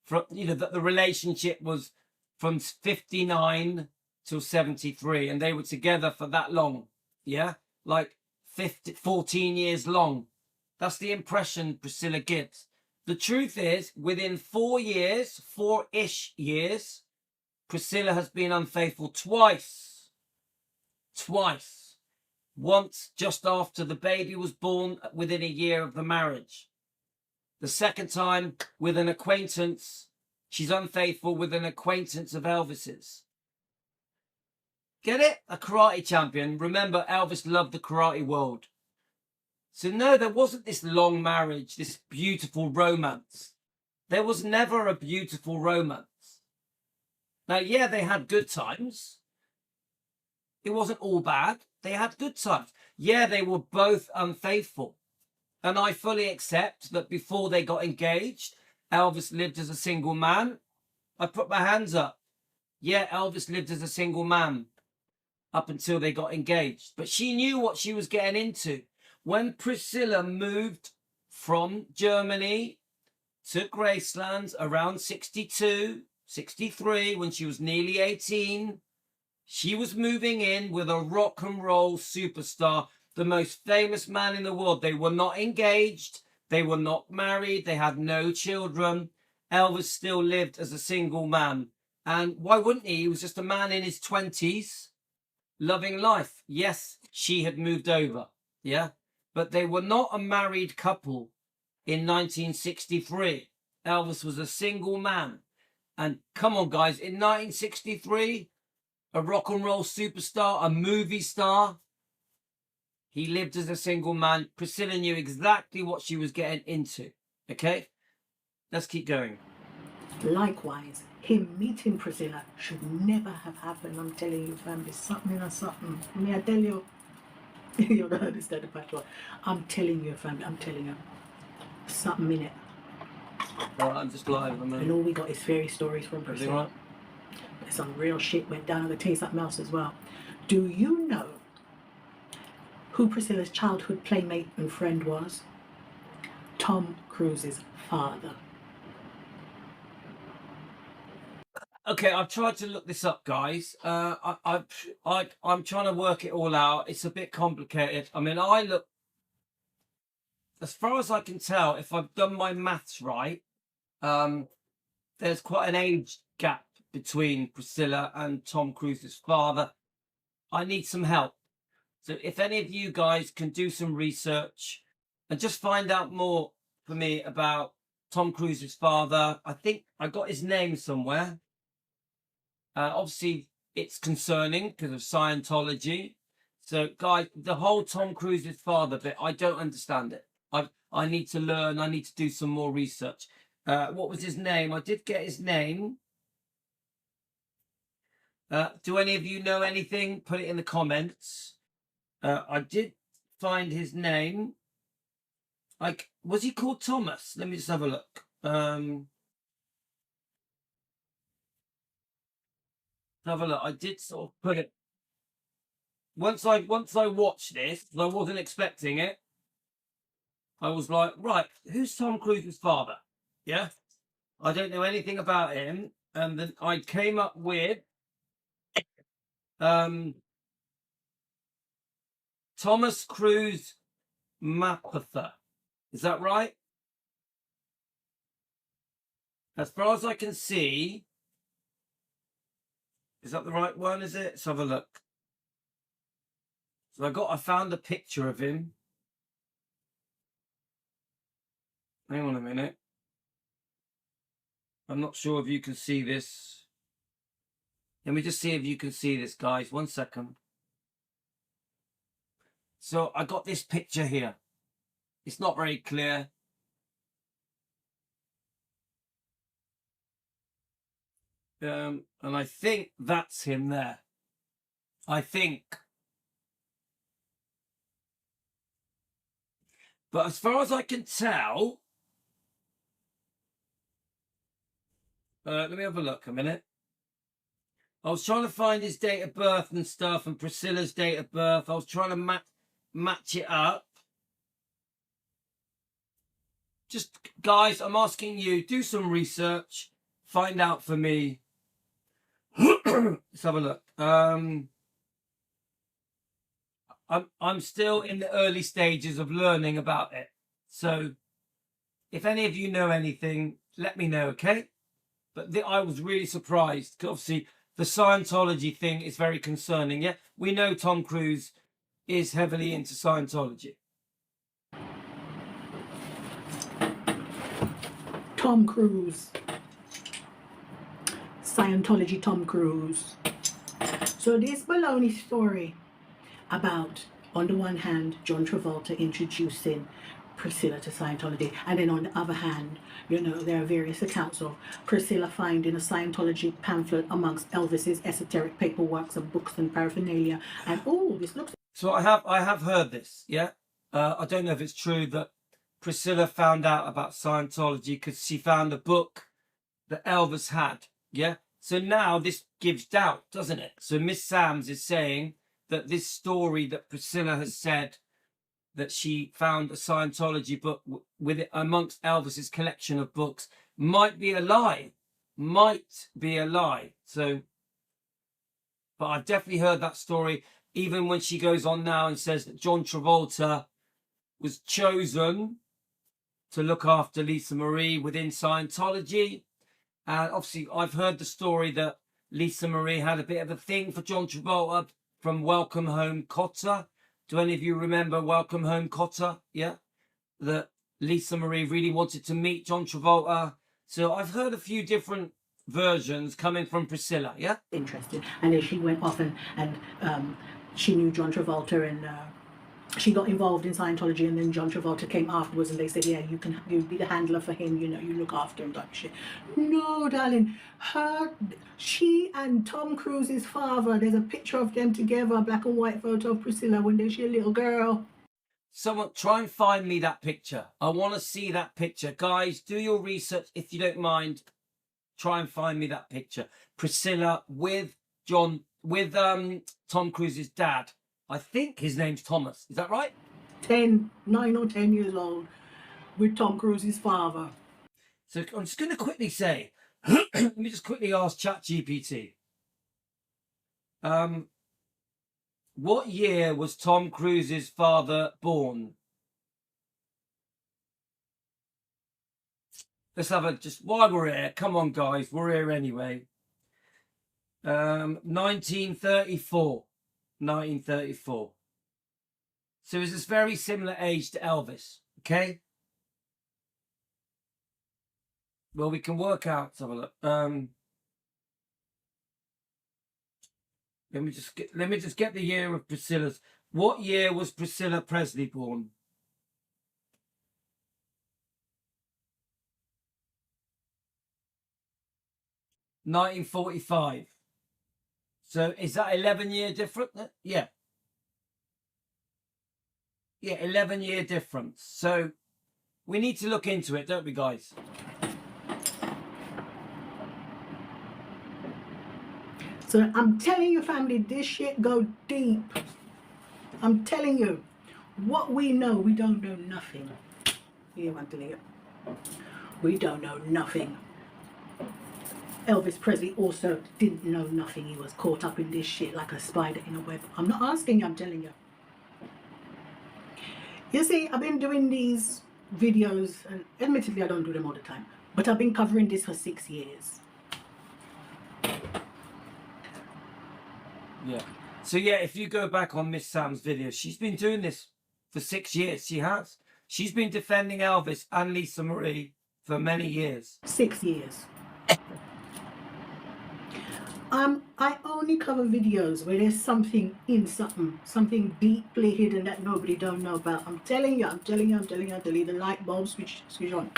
that the relationship was from 59 till 73, and they were together for that long. Yeah? Like 14 years long. That's the impression Priscilla gives. The truth is, within 4 years, 4-ish years, Priscilla has been unfaithful twice. Once just after the baby was born, within a year of the marriage. The second time with an acquaintance. She's unfaithful with an acquaintance of Elvis's. Get it? A karate champion. Remember, Elvis loved the karate world. So no, there wasn't this long marriage, this beautiful romance. There was never a beautiful romance. Now, yeah, they had good times. It wasn't all bad. They had good times. Yeah, they were both unfaithful. And I fully accept that before they got engaged, Elvis lived as a single man. I put my hands up. Yeah, Elvis lived as a single man up until they got engaged. But she knew what she was getting into. When Priscilla moved from Germany to Graceland around 62, 63, when she was nearly 18, she was moving in with a rock and roll superstar, the most famous man in the world. They were not engaged. They were not married. They had no children. Elvis still lived as a single man. And why wouldn't he? He was just a man in his 20s, loving life. Yes, she had moved over. Yeah. But they were not a married couple in 1963. Elvis was a single man. And come on, guys, in 1963, a rock and roll superstar, a movie star, he lived as a single man. Priscilla knew exactly what she was getting into. Okay? Let's keep going. Likewise, him meeting Priscilla should never have happened. I'm telling you, fam, there's something or something. May I tell you? You don't understand the patois. I'm telling you, fam, I'm telling you. Something in it. All right, I'm just live at the And moment. all we got is fairy stories from Everything Priscilla. right? Some real shit went down. I'm going to tell you something else as well. Do you know who Priscilla's childhood playmate and friend was? Tom Cruise's father. Okay, I've tried to look this up, guys. I'm trying to work it all out. It's a bit complicated. I mean, as far as I can tell, if I've done my maths right, there's quite an age gap between Priscilla and Tom Cruise's father. I need some help. So if any of you guys can do some research and just find out more for me about Tom Cruise's father, I think I got his name somewhere. Obviously, it's concerning because of Scientology. So, guys, the whole Tom Cruise's father bit, I don't understand it. I need to learn. I need to do some more research. What was his name? I did get his name. Do any of you know anything? Put it in the comments. I did find his name. Was he called Thomas? Let me just have a look. Have a look. I did sort of put it. Once I watched this, I wasn't expecting it. I was like, right, who's Tom Cruise's father? Yeah, I don't know anything about him, and then I came up with Thomas Cruise Mapother. Is that right? As far as I can see, is that the right one? Is it? Let's have a look. So I found a picture of him. Hang on a minute. I'm not sure if you can see this. Let me just see if you can see this, guys. 1 second. So I got this picture here. It's not very clear. And I think that's him there. I think. But as far as I can tell, let me have a look a minute. I was trying to find his date of birth and stuff, and Priscilla's date of birth. I was trying to match it up. Just, guys, I'm asking you, do some research. Find out for me. Let's have a look. I'm still in the early stages of learning about it. So if any of you know anything, let me know, okay? But I was really surprised, because obviously the Scientology thing is very concerning. Yeah, we know Tom Cruise is heavily into Scientology. Tom Cruise. Scientology Tom Cruise. So this baloney story about, on the one hand, John Travolta introducing Priscilla to Scientology, and then on the other hand, you know, there are various accounts of Priscilla finding a Scientology pamphlet amongst Elvis's esoteric paperworks and books and paraphernalia, and oh, this looks. So I have heard this. Yeah, I don't know if it's true that Priscilla found out about Scientology because she found a book that Elvis had. Yeah, so now this gives doubt, doesn't it? So Miss Sams is saying that this story that Priscilla has said, that she found a Scientology book with it amongst Elvis's collection of books, might be a lie. Might be a lie. So, but I've definitely heard that story, even when she goes on now and says that John Travolta was chosen to look after Lisa Marie within Scientology. And obviously, I've heard the story that Lisa Marie had a bit of a thing for John Travolta from Welcome Home Kotter. Do any of you remember Welcome Home Kotter? Yeah, that Lisa Marie really wanted to meet John Travolta. So I've heard a few different versions coming from Priscilla, yeah? Interesting. And then she went off and she knew John Travolta, and she got involved in Scientology, and then John Travolta came afterwards and they said, yeah, you be the handler for him, you know, you look after him, type of shit. No, darling. She and Tom Cruise's father, there's a picture of them together, a black and white photo of Priscilla when she a little girl. Someone try and find me that picture. I want to see that picture. Guys, do your research if you don't mind. Try and find me that picture. Priscilla with Tom Cruise's dad. I think his name's Thomas. Is that right? 9 or 10 years old with Tom Cruise's father. So I'm just going to quickly say, let me just quickly ask ChatGPT. What year was Tom Cruise's father born? Let's have a, just while we're here, come on guys, we're here anyway. 1934. 1934. So he's this very similar age to Elvis, okay? Well, we can work out, let's have a look. Let me just get the year of Priscilla's. What year was Priscilla Presley born? (1945). So is that 11-year difference? Yeah. Yeah, 11-year difference. So we need to look into it, don't we, guys? So I'm telling you, family, this shit go deep. I'm telling you, what we know, we don't know nothing. Yeah, I'm telling you. We don't know nothing. Elvis Presley also didn't know nothing. He was caught up in this shit like a spider in a web. I'm not asking you, I'm telling you. You see, I've been doing these videos, and admittedly I don't do them all the time, but I've been covering this for 6 years. Yeah. So yeah, if you go back on Miss Sam's video, she's been doing this for 6 years. She has. She's been defending Elvis and Lisa Marie for many years. 6 years. I only cover videos where there's something in something deeply hidden that nobody don't know about. I'm telling you, the light bulb switch on.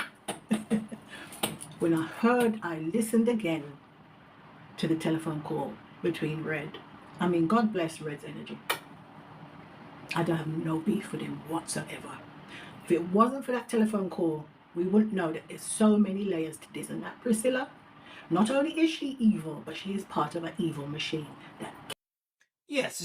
When I listened again to the telephone call between Red. I mean, God bless Red's energy. I don't have no beef with him whatsoever. If it wasn't for that telephone call, we wouldn't know that there's so many layers to this. And that Priscilla, not only is she evil, but she is part of an evil machine. Yes, so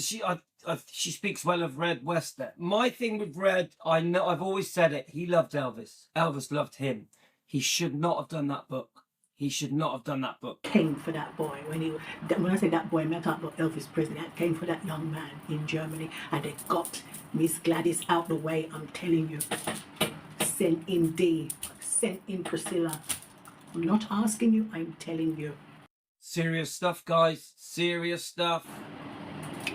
she speaks well of Red West there. My thing with Red, I know I've always said it, he loved Elvis. Elvis loved him. He should not have done that book. He should not have done that book. Came for that boy. When I say that boy, I'm not talking about Elvis Presley. That came for that young man in Germany. And they got Miss Gladys out the way. I'm telling you. Sent in D. Sent in Priscilla. I'm not asking you. I'm telling you. Serious stuff, guys. Serious stuff.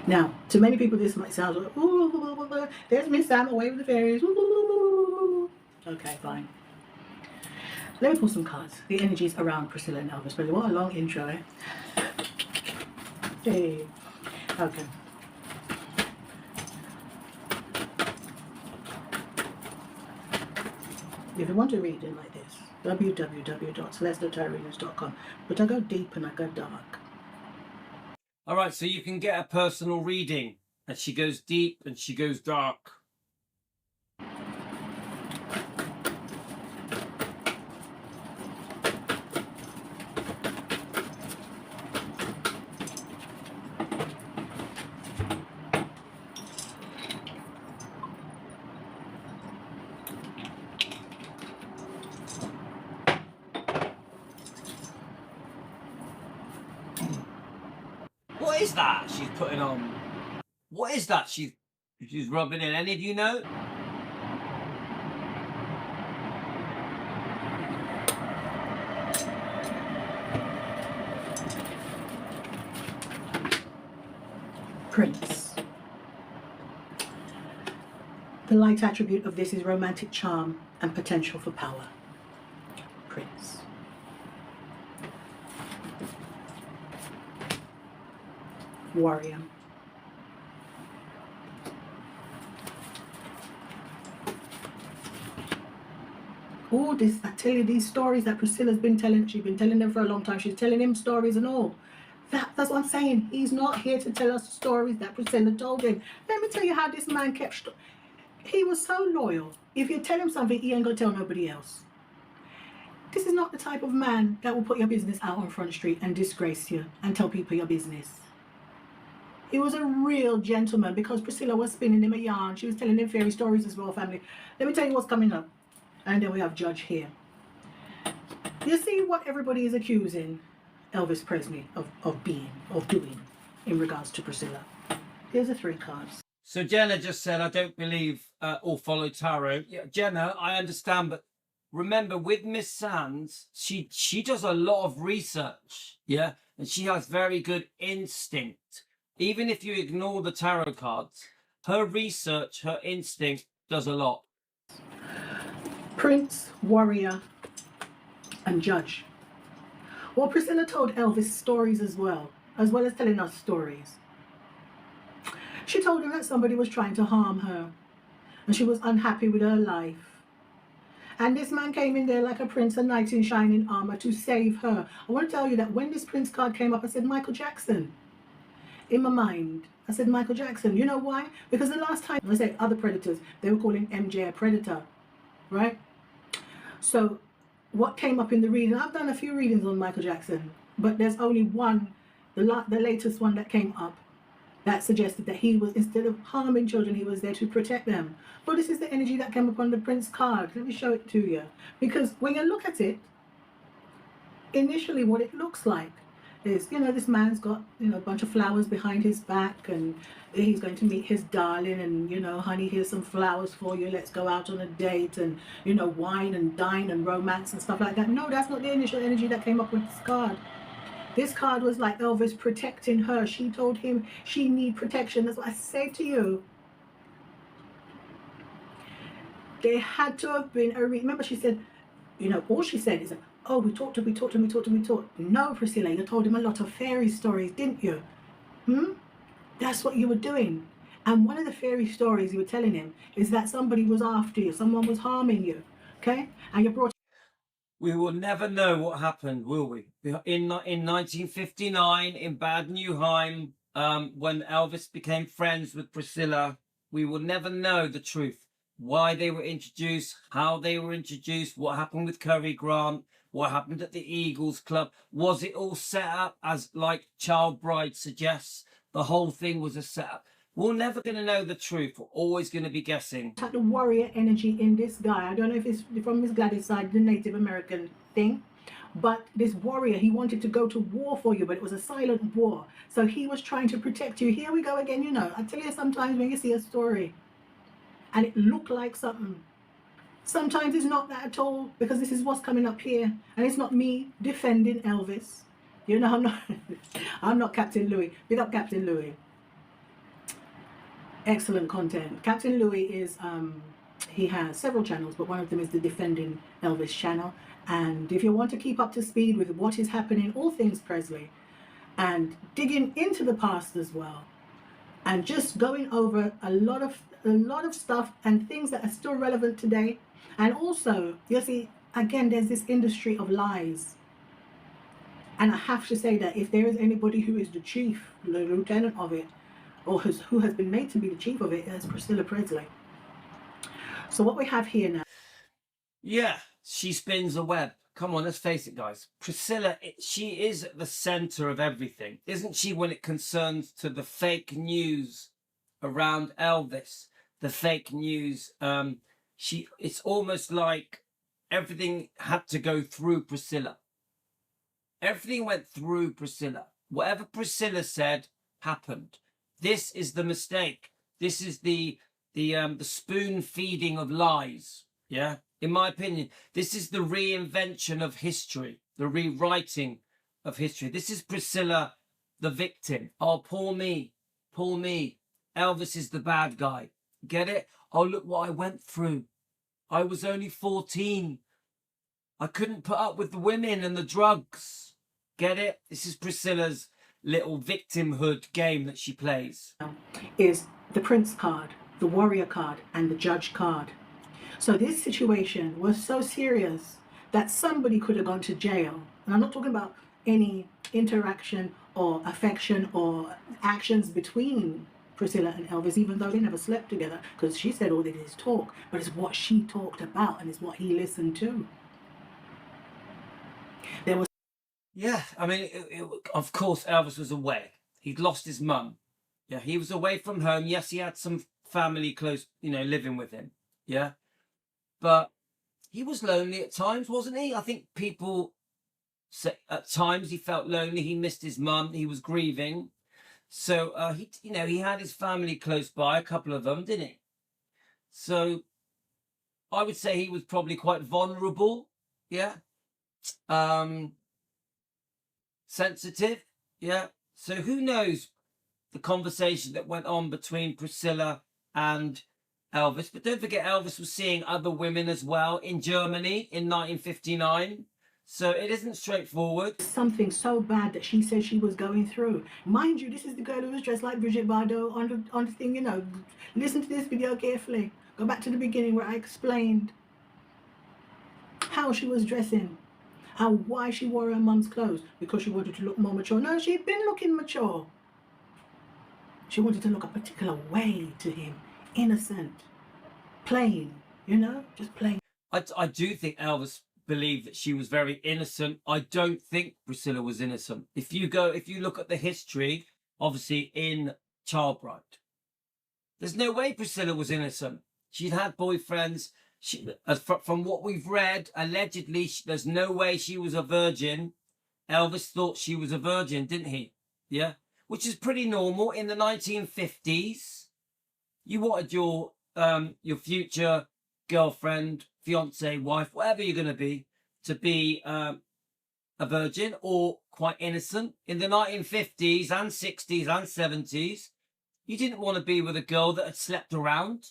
Now, to many people, this might sound like, ooh, there's Miss Sam away with the fairies. Ooh. Okay, fine. Let me pull some cards. The energies around Priscilla and Elvis Presley. What a long intro, eh? Hey. Okay. If you want to read it like this, www.celestialtarotreaders.com. But I go deep and I go dark. All right, so you can get a personal reading. And she goes deep and she goes dark. What is that she's putting on? What is that she's rubbing in? Any of you know? Prince. The light attribute of this is romantic charm and potential for power. Prince. warrior. Oh, this, I tell you, these stories that Priscilla's been telling, she's been telling them for a long time. She's telling him stories and all. That's what I'm saying. He's not here to tell us stories that Priscilla told him. Let me tell you how this man kept. He was so loyal. If you tell him something, he ain't gonna tell nobody else. This is not the type of man that will put your business out on Front Street and disgrace you and tell people your business. He was a real gentleman because Priscilla was spinning him a yarn. She was telling him fairy stories as well, family. Let me tell you what's coming up. And then we have Judge here. You see what everybody is accusing Elvis Presley of doing in regards to Priscilla. Here's the 3 cards. So Jenna just said, I don't believe or follow tarot. Yeah, Jenna, I understand, but remember with Miss Sands, she does a lot of research, yeah? And she has very good instinct. Even if you ignore the tarot cards, her research, her instinct does a lot. Prince, warrior, and judge. Well, Priscilla told Elvis stories as well as telling us stories. She told him that somebody was trying to harm her and she was unhappy with her life. And this man came in there like a prince, a knight in shining armor to save her. I want to tell you that when this prince card came up, I said, Michael Jackson. In my mind, I said, Michael Jackson. You know why? Because the last time, I say other predators, they were calling MJ a predator, right? So what came up in the reading, I've done a few readings on Michael Jackson, but there's only one, the latest one that came up, that suggested that he was, instead of harming children, he was there to protect them. But this is the energy that came up on the Prince card. Let me show it to you. Because when you look at it, initially what it looks like is, you know, this man's got, you know, a bunch of flowers behind his back and he's going to meet his darling and, you know, honey, here's some flowers for you. Let's go out on a date and, you know, wine and dine and romance and stuff like that. No, that's not the initial energy that came up with this card. This card was like Elvis protecting her. She told him she need protection. That's what I say to you. There had to have been a remember she said, you know, all she said is, oh, we talked. No, Priscilla, you told him a lot of fairy stories, didn't you? That's what you were doing. And one of the fairy stories you were telling him is that somebody was after you, someone was harming you, okay? And you brought. We will never know what happened, will we? In 1959, in Bad Neuheim, when Elvis became friends with Priscilla, we will never know the truth. Why they were introduced, how they were introduced, what happened with Cary Grant, what happened at the Eagles Club. Was it all set up as, like Child Bride suggests, the whole thing was a setup? We're never going to know the truth. We're always going to be guessing. The warrior energy in this guy. I don't know if it's from Miss Gladys' side, the Native American thing. But this warrior, he wanted to go to war for you, but it was a silent war. So he was trying to protect you. Here we go again, you know. I tell you, sometimes when you see a story and it looked like something, sometimes it's not that at all, because this is what's coming up here. And it's not me defending Elvis. You know, I'm not Captain Louis. Big up Captain Louis. Excellent content. Captain Louis is, he has several channels, but one of them is the Defending Elvis channel. And if you want to keep up to speed with what is happening, all things Presley, and digging into the past as well, and just going over a lot of stuff and things that are still relevant today. And also, you see, again, there's this industry of lies. And I have to say that if there is anybody who is the chief, the lieutenant of it, or who has been made to be the chief of it, is Priscilla Presley. So what we have here now. Yeah, she spins a web. Come on, let's face it, guys. Priscilla, she is at the center of everything, isn't she, when it concerns to the fake news around Elvis, the fake news. It's almost like everything had to go through Priscilla. Everything went through Priscilla. Whatever Priscilla said happened. This is the mistake. This is the spoon feeding of lies. Yeah, in my opinion, this is the reinvention of history, the rewriting of history. This is Priscilla, the victim. Oh, poor me, poor me. Elvis is the bad guy. Get it? Oh, look what I went through. I was only 14. I couldn't put up with the women and the drugs. Get it? This is Priscilla's little victimhood game that she plays. Is the prince card, the warrior card, and the judge card. So this situation was so serious that somebody could have gone to jail. And I'm not talking about any interaction or affection or actions between Priscilla and Elvis, even though they never slept together, because she said all they did is talk, but it's what she talked about and it's what he listened to. There was... Yeah, I mean, of course, Elvis was away. He'd lost his mum. Yeah, he was away from home. Yes, he had some family close, living with him. Yeah. But he was lonely at times, wasn't he? I think people say at times he felt lonely. He missed his mum. He was grieving. So he had his family close by, a couple of them, didn't he? So I would say he was probably quite vulnerable. Yeah. Sensitive. Yeah. So who knows the conversation that went on between Priscilla and Elvis. But don't forget, Elvis was seeing other women as well in Germany in 1959. So it isn't straightforward. Something so bad that she said she was going through. Mind you, this is the girl who was dressed like Brigitte Bardot on the thing, Listen to this video carefully. Go back to the beginning where I explained how she was dressing. Why she wore her mum's clothes. Because she wanted to look more mature. No, she'd been looking mature. She wanted to look a particular way to him. Innocent. Plain. Just plain. I do think Elvis believed that she was very innocent. I don't think Priscilla was innocent. If you look at the history, obviously in Child Bride, there's no way Priscilla was innocent. She'd had boyfriends. From what we've read, allegedly, there's no way she was a virgin. Elvis thought she was a virgin, didn't he? Yeah, which is pretty normal in the 1950s. You wanted your future girlfriend, fiance, wife, whatever you're going to be a virgin or quite innocent. In the 1950s and 60s and 70s, you didn't want to be with a girl that had slept around.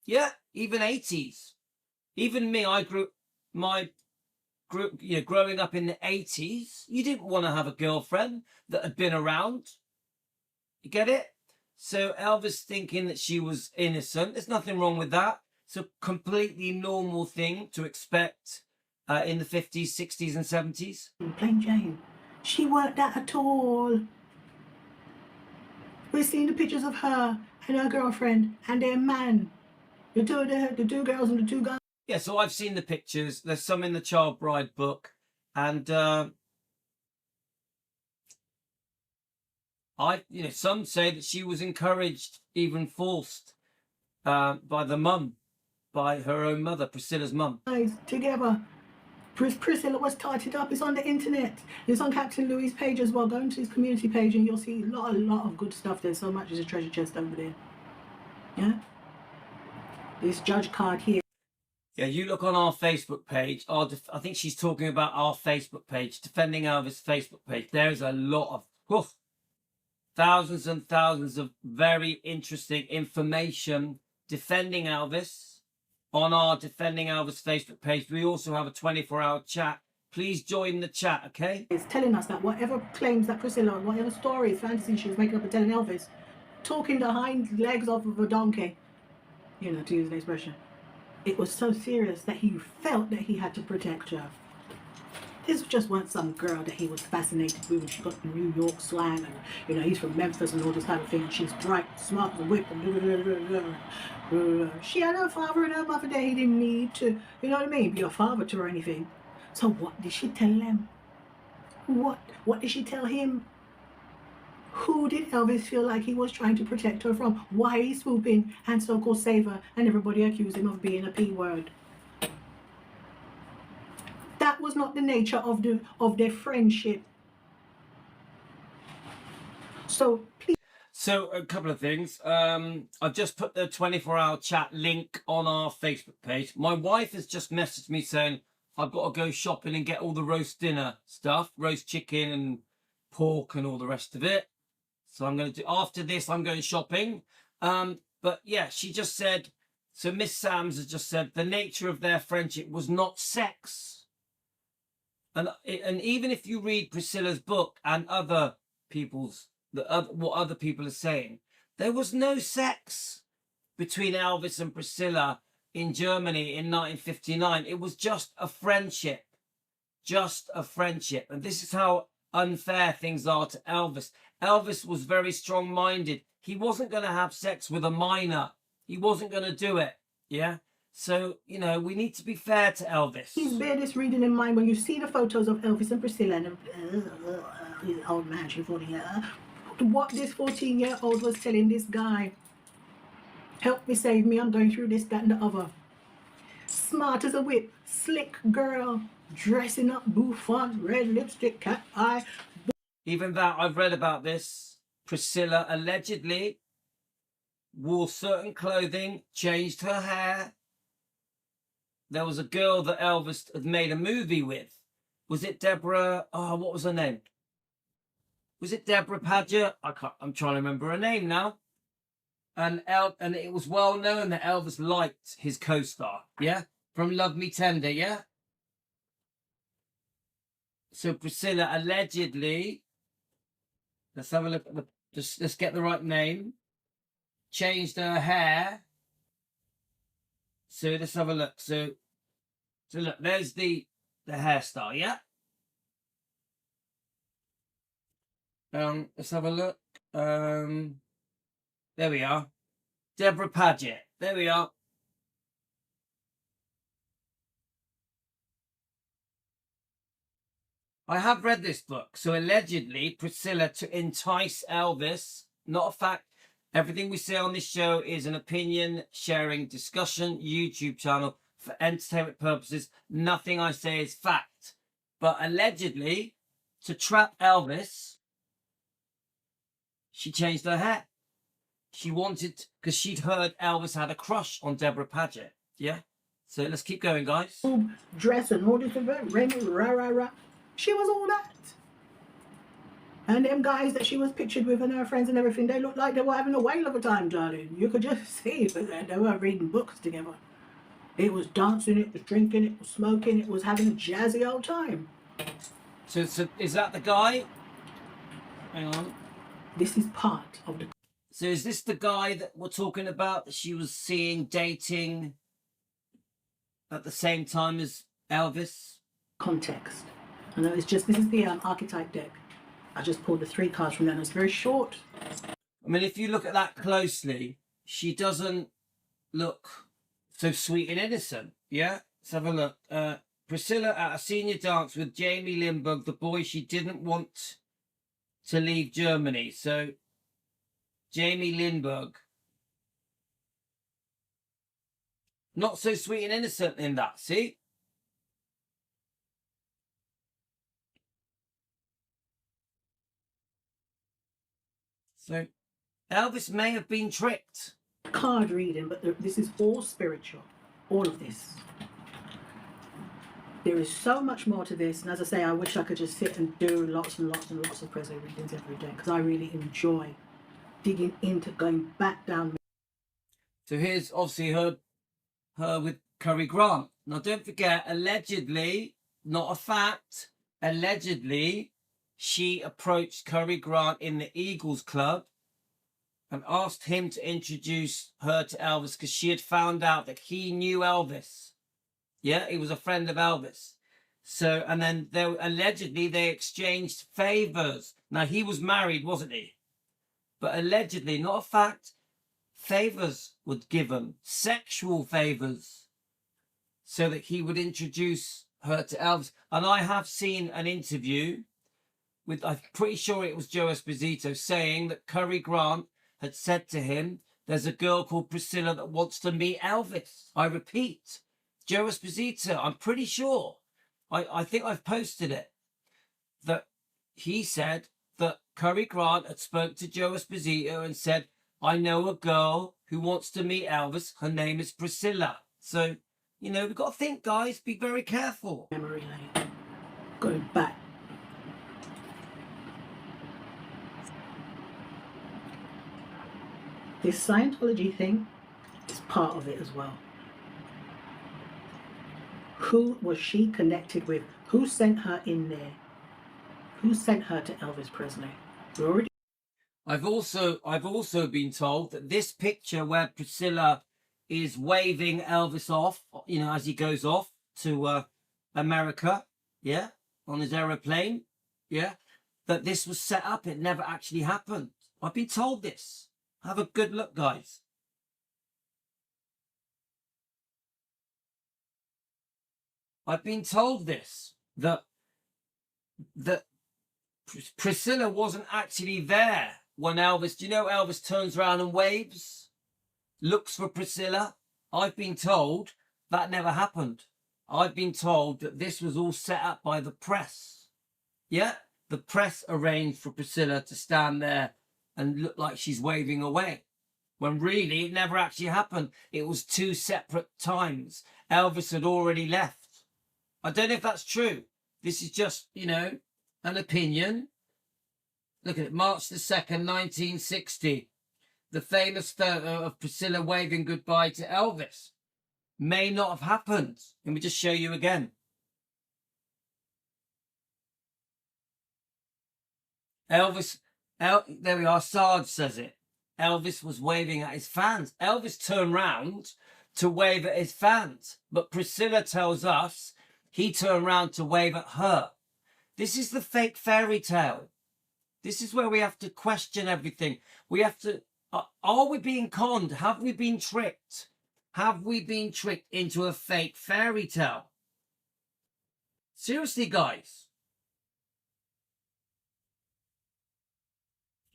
Yeah, even 80s. Even me, growing up in the 80s, you didn't want to have a girlfriend that had been around. You get it? So Elvis thinking that she was innocent, there's nothing wrong with that. It's a completely normal thing to expect in the 50s, 60s and 70s. Plain Jane. She weren't that at all. We're seeing the pictures of her and her girlfriend and their man. The two girls and the two guys. Yeah, so I've seen the pictures. There's some in the Child Bride book. And some say that she was encouraged, even forced, by the mum, by her own mother, Priscilla's mum. Guys, together. Priscilla was started up. It's on the internet. It's on Captain Louis' page as well. Go into his community page and you'll see a lot of good stuff. There's so much. There's a treasure chest over there. Yeah? This judge card here. Yeah, you look on our Facebook page. I think she's talking about our Facebook page, Defending Elvis Facebook page. There's a lot of thousands and thousands of very interesting information defending Elvis on our Defending Elvis Facebook page. We also have a 24-hour chat. Please join the chat, okay? It's telling us that whatever claims that Priscilla, whatever stories, fantasy she was making up and telling Elvis, talking the hind legs off of a donkey, to use an expression. It was so serious that he felt that he had to protect her. This just wasn't some girl that he was fascinated with when she got the New York slang and, he's from Memphis and all this type of thing. And she's bright, smart, and whip and she had her father and her mother that he didn't need to, be a father to her or anything. So what did she tell them? What did she tell him? Who did Elvis feel like he was trying to protect her from? Why he swoop in and so-called save her and everybody accused him of being a P-word? That was not the nature of their friendship. So please. So a couple of things. I've just put the 24-hour chat link on our Facebook page. My wife has just messaged me saying I've got to go shopping and get all the roast dinner stuff, roast chicken and pork and all the rest of it. So after this, I'm going shopping. But yeah, she just said, so Miss Sams has just said the nature of their friendship was not sex. And even if you read Priscilla's book and other what other people are saying. There was no sex between Elvis and Priscilla in Germany in 1959. It was just a friendship. Just a friendship. And this is how unfair things are to Elvis. Elvis was very strong-minded. He wasn't going to have sex with a minor. He wasn't going to do it. Yeah? So, you know, we need to be fair to Elvis. Please bear this reading in mind when you see the photos of Elvis and Priscilla and old man, she's 40 years. What this 14-year-old was telling this guy, help me, save me, I'm going through this, that, and the other. Smart as a whip, slick girl, dressing up, bouffant, red lipstick, cat eye. Even that, I've read about this. Priscilla allegedly wore certain clothing, changed her hair. There was a girl that Elvis had made a movie with. Was it Deborah? Oh, what was her name? Was it Deborah Paget? I'm trying to remember her name now. And it was well known that Elvis liked his co-star, yeah? From Love Me Tender, yeah? So Priscilla allegedly, let's have a look at let's get the right name. Changed her hair. So let's have a look. So look, there's the hairstyle, yeah? Let's have a look. There we are. Deborah Paget. There we are. I have read this book. So allegedly, Priscilla, to entice Elvis, not a fact. Everything we say on this show is an opinion, sharing, discussion, YouTube channel for entertainment purposes. Nothing I say is fact. But allegedly, to trap Elvis, she changed her hair. She wanted, because she'd heard Elvis had a crush on Deborah Paget. Yeah? So let's keep going, guys. Dress and all this, rah. She was all that. And them guys that she was pictured with and her friends and everything, they looked like they were having a whale of a time, darling. You could just see that they were reading books together. It was dancing, it was drinking, it was smoking, it was having a jazzy old time. So is that the guy? Hang on. This is part of the... So is this the guy that we're talking about that she was seeing, dating at the same time as Elvis? Context. I know it's just, this is the archetype deck. I just pulled the 3 cards from that. It's very short. I mean, if you look at that closely, she doesn't look so sweet and innocent. Yeah? Let's have a look. Priscilla at a senior dance with Jamie Lindbergh, the boy she didn't want to leave Germany. So, Jamie Lindbergh. Not so sweet and innocent in that, see? So, Elvis may have been tricked. Card reading, but this is all spiritual. All of this. There is so much more to this. And as I say, I wish I could just sit and do lots and lots and lots of Presley readings every day, because I really enjoy digging into, going back down. So here's obviously her with Cary Grant. Now don't forget, allegedly, not a fact, allegedly, she approached Cary Grant in the Eagles Club and asked him to introduce her to Elvis because she had found out that he knew Elvis. Yeah, he was a friend of Elvis. So, and then allegedly they exchanged favors. Now he was married, wasn't he? But allegedly, not a fact, favors were given, sexual favors, so that he would introduce her to Elvis. And I have seen an interview with, I'm pretty sure it was Joe Esposito, saying that Cary Grant had said to him, there's a girl called Priscilla that wants to meet Elvis. I repeat, Joe Esposito, I'm pretty sure, I think I've posted it, that he said that Cary Grant had spoke to Joe Esposito and said, I know a girl who wants to meet Elvis. Her name is Priscilla. So, you know, we've got to think, guys, be very careful. Memory lane. Going back. This Scientology thing is part of it as well. Who was she connected with? Who sent her in there? Who sent her to Elvis Presley? We already I've also been told that this picture where Priscilla is waving Elvis off, you know, as he goes off to America, yeah, on his aeroplane, yeah, that this was set up. It never actually happened. I've been told this. Have a good look, guys. I've been told this, that Priscilla wasn't actually there when Elvis, do you know Elvis turns around and waves, looks for Priscilla? I've been told that never happened. I've been told that this was all set up by the press. Yeah, the press arranged for Priscilla to stand there and look like she's waving away, when really it never actually happened. It was two separate times. Elvis had already left. I don't know if that's true. This is just, you know, an opinion. Look at it, March the 2nd, 1960. The famous photo of Priscilla waving goodbye to Elvis may not have happened. Let me just show you again. There we are, Sarge says it. Elvis was waving at his fans. Elvis turned round to wave at his fans, but Priscilla tells us he turned round to wave at her. This is the fake fairy tale. This is where we have to question everything. We have to, are we being conned? Have we been tricked? Have we been tricked into a fake fairy tale? Seriously, guys.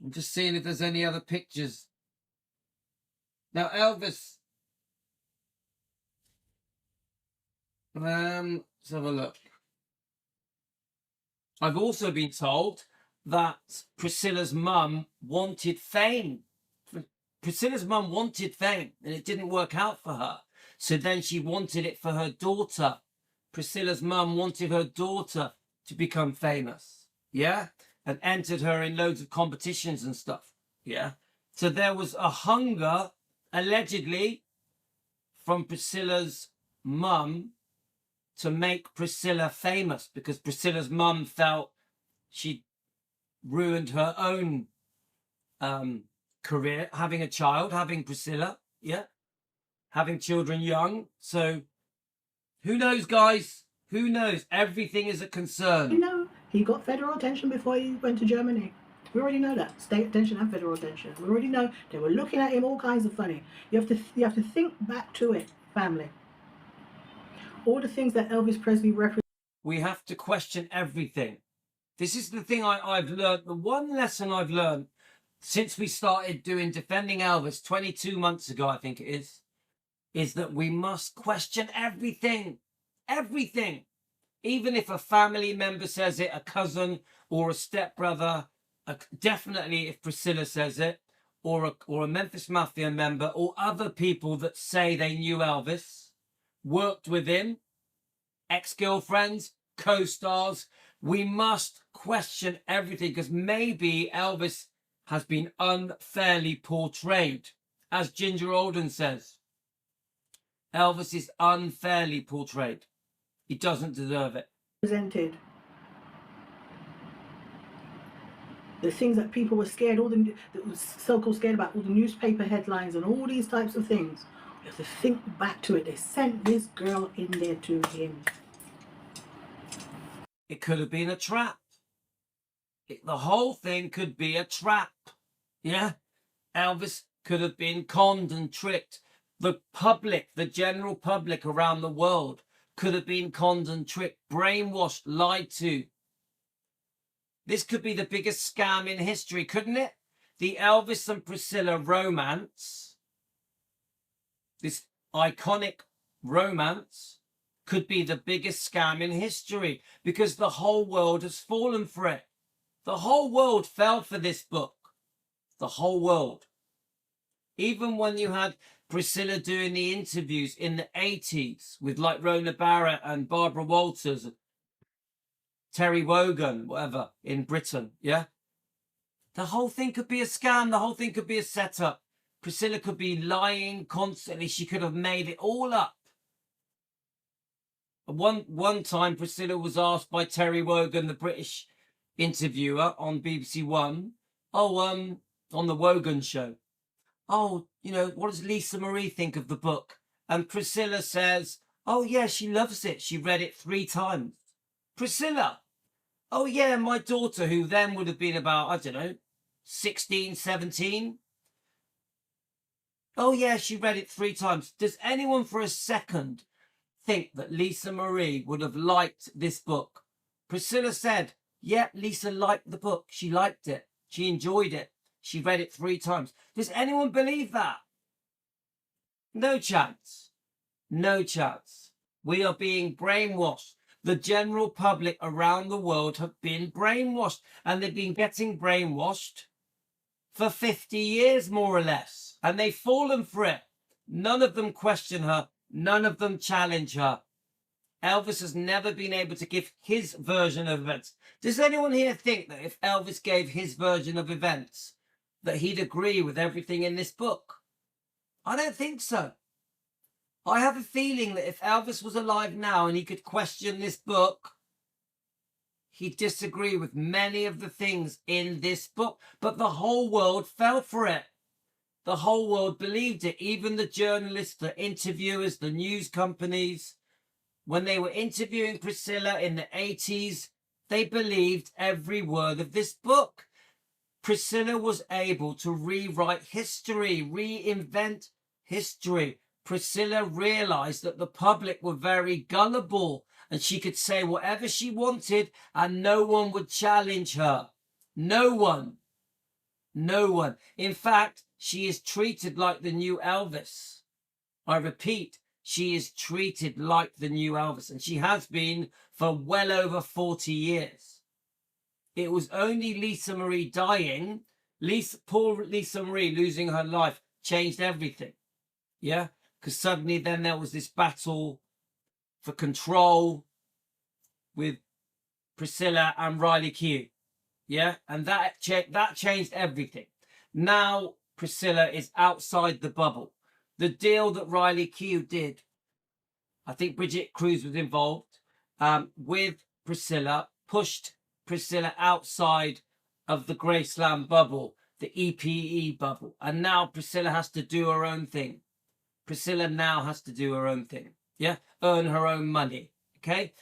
I'm just seeing if there's any other pictures. Now, Elvis. Let's have a look. I've also been told that Priscilla's mum wanted fame. Priscilla's mum wanted fame and it didn't work out for her. So then she wanted it for her daughter. Priscilla's mum wanted her daughter to become famous. Yeah? And entered her in loads of competitions and stuff. Yeah? So there was a hunger, allegedly, from Priscilla's mum to make Priscilla famous, because Priscilla's mum felt she'd ruined her own career, having a child, having Priscilla, yeah, having children young. So who knows, guys? Who knows? Everything is a concern. know he got federal attention before he went to Germany. We already know that. State attention and federal attention. We already know they were looking at him all kinds of funny. You have to think back to it, family. All the things that Elvis Presley represented. We have to question everything. This is the thing I've learned. The one lesson I've learned since we started doing Defending Elvis 22 months ago, I think it is that we must question everything. Everything. Even if a family member says it, a cousin or a stepbrother, definitely if Priscilla says it, or a Memphis Mafia member, or other people that say they knew Elvis, worked with him, ex-girlfriends, co-stars. We must question everything, because maybe Elvis has been unfairly portrayed. As Ginger Alden says, Elvis is unfairly portrayed. He doesn't deserve it. The things that people were scared, that was so-called scared about, all the newspaper headlines and all these types of things. You have to think back to it. They sent this girl in there to him. It could have been a trap. The whole thing could be a trap. Yeah? Elvis could have been conned and tricked. The public, the general public around the world could have been conned and tricked, brainwashed, lied to. This could be the biggest scam in history, couldn't it? The Elvis and Priscilla romance, this iconic romance, could be the biggest scam in history, because the whole world has fallen for it. The whole world fell for this book. The whole world. Even when you had Priscilla doing the interviews in the 80s with like Rona Barrett and Barbara Walters, Terry Wogan, whatever, in Britain, yeah? The whole thing could be a scam. The whole thing could be a setup. Priscilla could be lying constantly. She could have made it all up. One time, Priscilla was asked by Terry Wogan, the British interviewer on BBC One, on the Wogan show, oh, you know, what does Lisa Marie think of the book? And Priscilla says, oh, yeah, she loves it. She read it 3 times. Priscilla, oh, yeah, my daughter, who then would have been about, I don't know, 16, 17. Oh, yeah, she read it 3 times. Does anyone for a second think that Lisa Marie would have liked this book? Priscilla said, yeah, Lisa liked the book. She liked it. She enjoyed it. She read it 3 times. Does anyone believe that? No chance. No chance. We are being brainwashed. The general public around the world have been brainwashed, and they've been getting brainwashed for 50 years, more or less, and they've fallen for it. None of them question her. None of them challenge her. Elvis has never been able to give his version of events. Does anyone here think that if Elvis gave his version of events, that he'd agree with everything in this book? I don't think so. I have a feeling that if Elvis was alive now and he could question this book, he'd disagree with many of the things in this book. But the whole world fell for it. The whole world believed it. Even the journalists, the interviewers, the news companies, when they were interviewing Priscilla in the 80s, they believed every word of this book. Priscilla was able to rewrite history, reinvent history. Priscilla realized that the public were very gullible and she could say whatever she wanted and no one would challenge her. No one. No one. In fact, she is treated like the new Elvis. I repeat, she is treated like the new Elvis, and she has been for well over 40 years. It was only Lisa Marie dying, poor Lisa Marie losing her life, changed everything. Yeah? Because suddenly then there was this battle for control with Priscilla and Riley Q. Yeah? And that changed everything. Now Priscilla is outside the bubble. The deal that Riley Q did, I think Bridget Cruz was involved, with Priscilla, pushed Priscilla outside of the Graceland bubble, the EPE bubble. And now Priscilla has to do her own thing. Priscilla now has to do her own thing. Yeah? Earn her own money. Okay?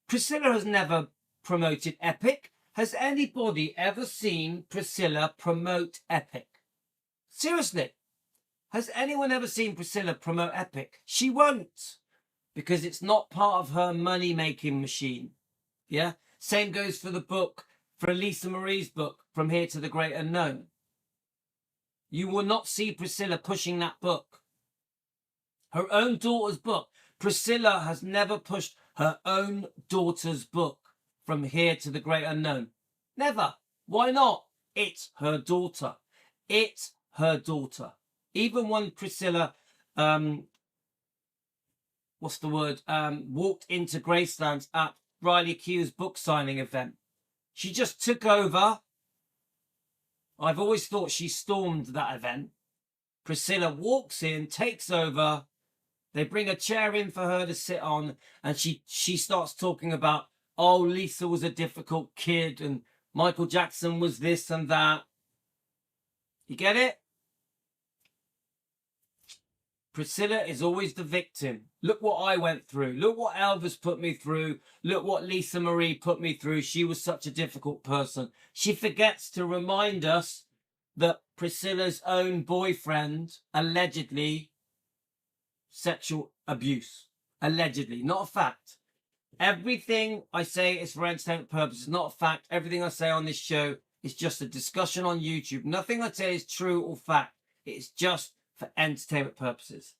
Priscilla has never promoted Epic. Has anybody ever seen Priscilla promote Epic? Seriously. Has anyone ever seen Priscilla promote Epic? She won't. Because it's not part of her money-making machine. Yeah? Same goes for the book, for Lisa Marie's book, From Here to the Great Unknown. You will not see Priscilla pushing that book. Her own daughter's book. Priscilla has never pushed her own daughter's book, From Here to the Great Unknown. Never. Why not? It's her daughter. It's her daughter. Even when Priscilla, walked into Graceland at Riley Q's book signing event, she just took over. I've always thought she stormed that event. Priscilla walks in, takes over. They bring a chair in for her to sit on, and she starts talking about, oh, Lisa was a difficult kid, and Michael Jackson was this and that. You get it? Priscilla is always the victim. Look what I went through. Look what Elvis put me through. Look what Lisa Marie put me through. She was such a difficult person. She forgets to remind us that Priscilla's own boyfriend allegedly sexual abuse. Allegedly, not a fact. Everything I say is for entertainment purposes, not a fact. Everything I say on this show is just a discussion on YouTube. Nothing I say is true or fact. It's just for entertainment purposes.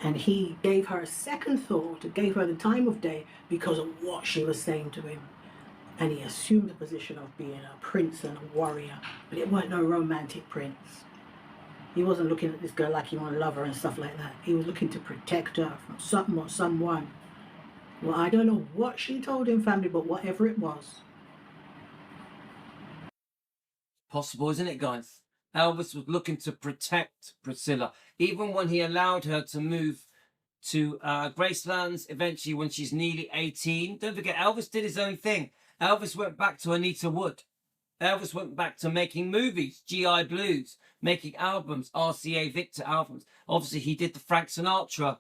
And he gave her a second thought, gave her the time of day because of what she was saying to him. And he assumed the position of being a prince and a warrior, but it weren't no romantic prince. He wasn't looking at this girl like he wanted to love her and stuff like that. He was looking to protect her from something or someone. Well, I don't know what she told him, family, but whatever it was. Possible, isn't it, guys? Elvis was looking to protect Priscilla. Even when he allowed her to move to Gracelands, eventually when she's nearly 18. Don't forget, Elvis did his own thing. Elvis went back to Anita Wood. Elvis went back to making movies, GI Blues, making albums, RCA Victor albums. Obviously, he did the Frank Sinatra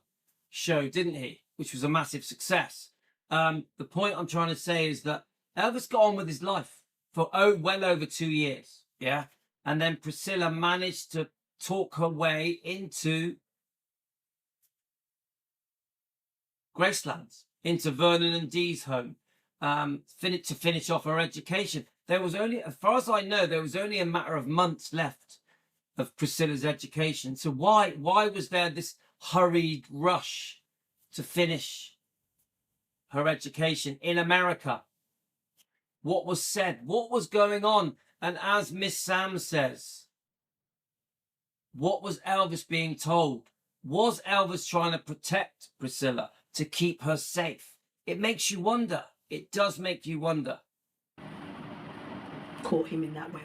show, didn't he? Which was a massive success. The point I'm trying to say is that Elvis got on with his life for well over 2 years. Yeah. And then Priscilla managed to talk her way into Gracelands, into Vernon and Dee's home, to finish off her education. There was only, as far as I know, there was only a matter of months left of Priscilla's education. So why was there this hurried rush to finish her education in America? What was said? What was going on? And as Miss Sam says, what was Elvis being told? Was Elvis trying to protect Priscilla, to keep her safe? It makes you wonder. It does make you wonder. Caught him in that web.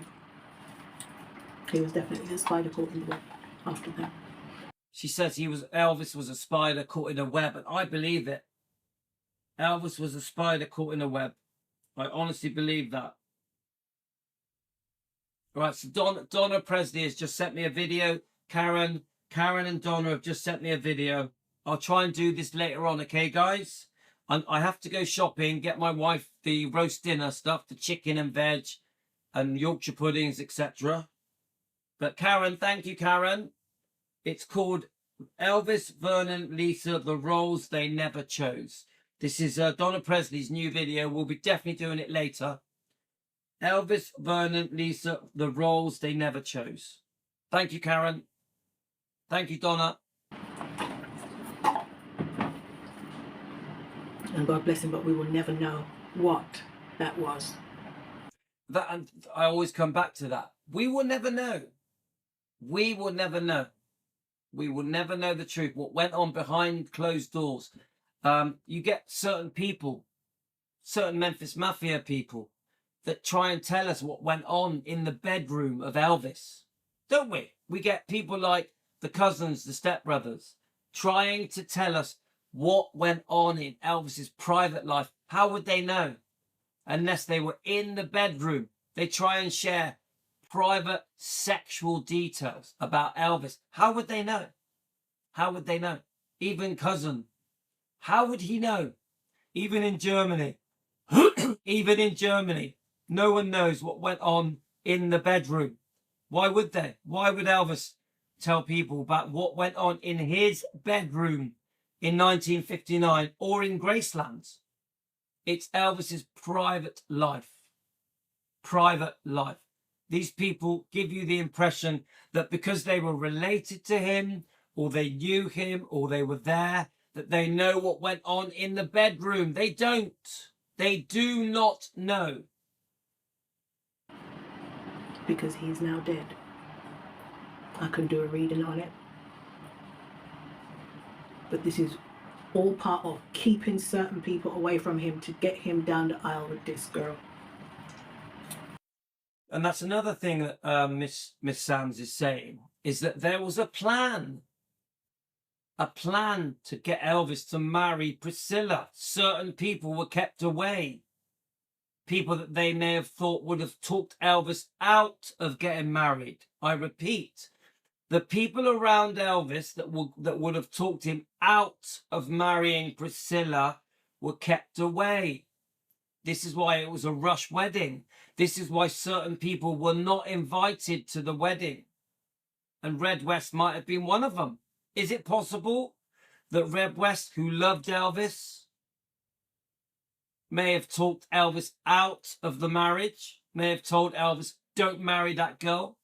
He was definitely the spider caught in the web after that. She says Elvis was a spider caught in a web, and I believe it. Elvis was a spider caught in a web. I honestly believe that. Right, so Donna Presley has just sent me a video. Karen and Donna have just sent me a video. I'll try and do this later on, okay, guys? I have to go shopping, get my wife the roast dinner stuff, the chicken and veg and Yorkshire puddings, etc. But Karen, thank you, Karen. It's called Elvis, Vernon, Lisa, The Roles They Never Chose. This is Donna Presley's new video. We'll be definitely doing it later. Elvis, Vernon, Lisa, The Roles They Never Chose. Thank you, Karen. Thank you, Donna. And God bless him, but we will never know what that was. That, and I always come back to that. We will never know. We will never know. We will never know the truth. What went on behind closed doors. You get certain people, certain Memphis Mafia people, that try and tell us what went on in the bedroom of Elvis. Don't we? We get people like the cousins, the stepbrothers, trying to tell us what went on in Elvis's private life. How would they know? Unless they were in the bedroom. They try and share private sexual details about Elvis. How would they know? How would they know? Even cousin. How would he know? Even in Germany. Even in Germany. No one knows what went on in the bedroom. Why would they? Why would Elvis tell people about what went on in his bedroom in 1959 or in Graceland? It's Elvis's private life. Private life. These people give you the impression that because they were related to him, or they knew him, or they were there, that they know what went on in the bedroom. They don't. They do not know. Because he's now dead. I can do a reading on it. But this is all part of keeping certain people away from him to get him down the aisle with this girl. And that's another thing that Miss Sams is saying, is that there was a plan to get Elvis to marry Priscilla. Certain people were kept away. People that they may have thought would have talked Elvis out of getting married. I repeat, the people around Elvis that would have talked him out of marrying Priscilla were kept away. This is why it was a rush wedding. This is why certain people were not invited to the wedding. And Red West might have been one of them. Is it possible that Red West, who loved Elvis, may have talked Elvis out of the marriage, may have told Elvis, don't marry that girl?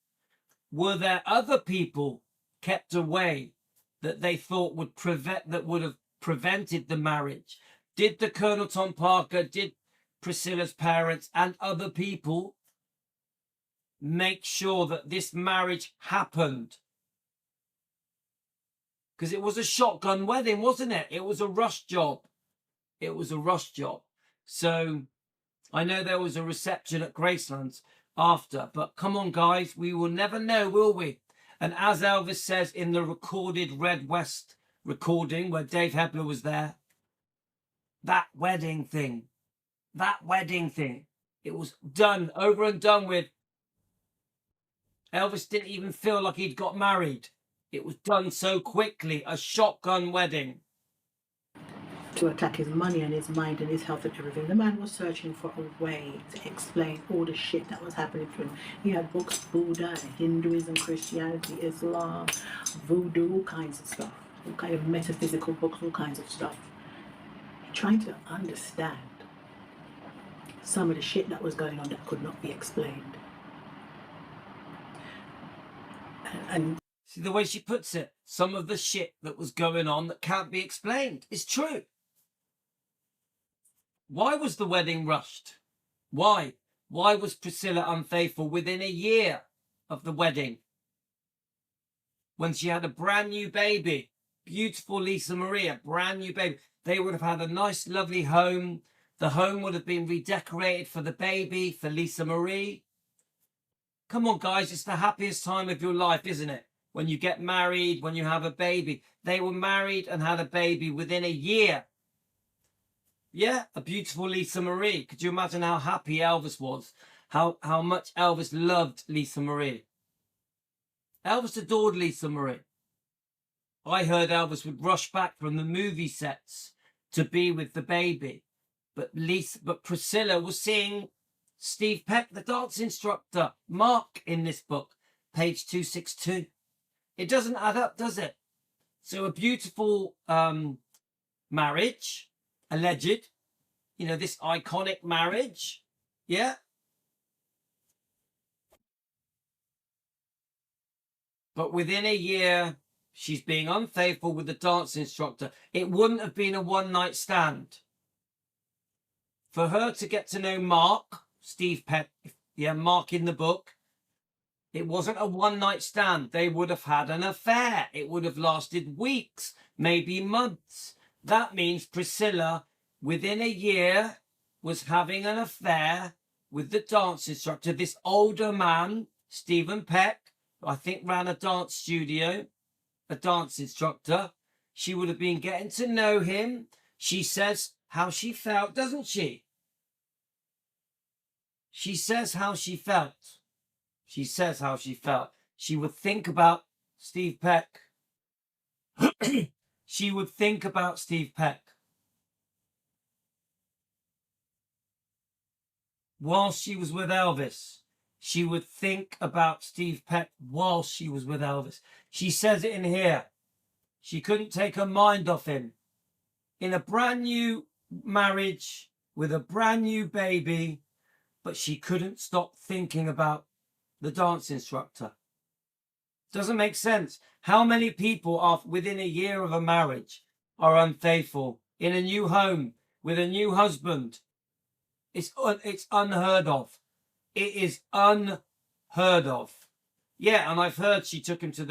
Were there other people kept away that they thought would have prevented the marriage? Did the Colonel Tom Parker, did Priscilla's parents and other people make sure that this marriage happened? Because it was a shotgun wedding, wasn't it? It was a rush job. It was a rush job. So I know there was a reception at Gracelands after, but come on, guys, we will never know, will we? And as Elvis says in the recorded Red West recording where Dave Hebler was there, that wedding thing That wedding thing, it was done, over and done with. Elvis didn't even feel like he'd got married. It was done so quickly, a shotgun wedding. To attack his money and his mind and his health and everything. The man was searching for a way to explain all the shit that was happening to him. He had books, Buddha, Hinduism, Christianity, Islam, voodoo, all kinds of stuff. All kind of metaphysical books, all kinds of stuff. Trying to understand some of the shit that was going on that could not be explained. And see the way she puts it, some of the shit that was going on that can't be explained is true. Why was the wedding rushed? Why? Why was Priscilla unfaithful within a year of the wedding? When she had a brand new baby, beautiful Lisa Marie, a brand new baby. They would have had a nice, lovely home. The home would have been redecorated for the baby, for Lisa Marie. Come on, guys, it's the happiest time of your life, isn't it? When you get married, when you have a baby. They were married and had a baby within a year. Yeah, a beautiful Lisa Marie. Could you imagine how happy Elvis was? How much Elvis loved Lisa Marie? Elvis adored Lisa Marie. I heard Elvis would rush back from the movie sets to be with the baby. But Priscilla was seeing Steve Peck, the dance instructor, Mark, in this book, page 262. It doesn't add up, does it? So a beautiful marriage, alleged, this iconic marriage, yeah? But within a year, she's being unfaithful with the dance instructor. It wouldn't have been a one-night stand. For her to get to know Mark, Steve Peck, Mark in the book, it wasn't a one-night stand. They would have had an affair. It would have lasted weeks, maybe months. That means Priscilla, within a year, was having an affair with the dance instructor. This older man, Stephen Peck, I think ran a dance studio, a dance instructor. She would have been getting to know him. She says how she felt, doesn't she? She says how she felt. She says how she felt. She would think about Steve Peck. She would think about Steve Peck. While she was with Elvis, she would think about Steve Peck while she was with Elvis. She says it in here. She couldn't take her mind off him. In a brand new marriage with a brand new baby, but she couldn't stop thinking about the dance instructor. Doesn't make sense. How many people are within a year of a marriage are unfaithful in a new home with a new husband? It's unheard of. It is unheard of. Yeah, and I've heard she took him to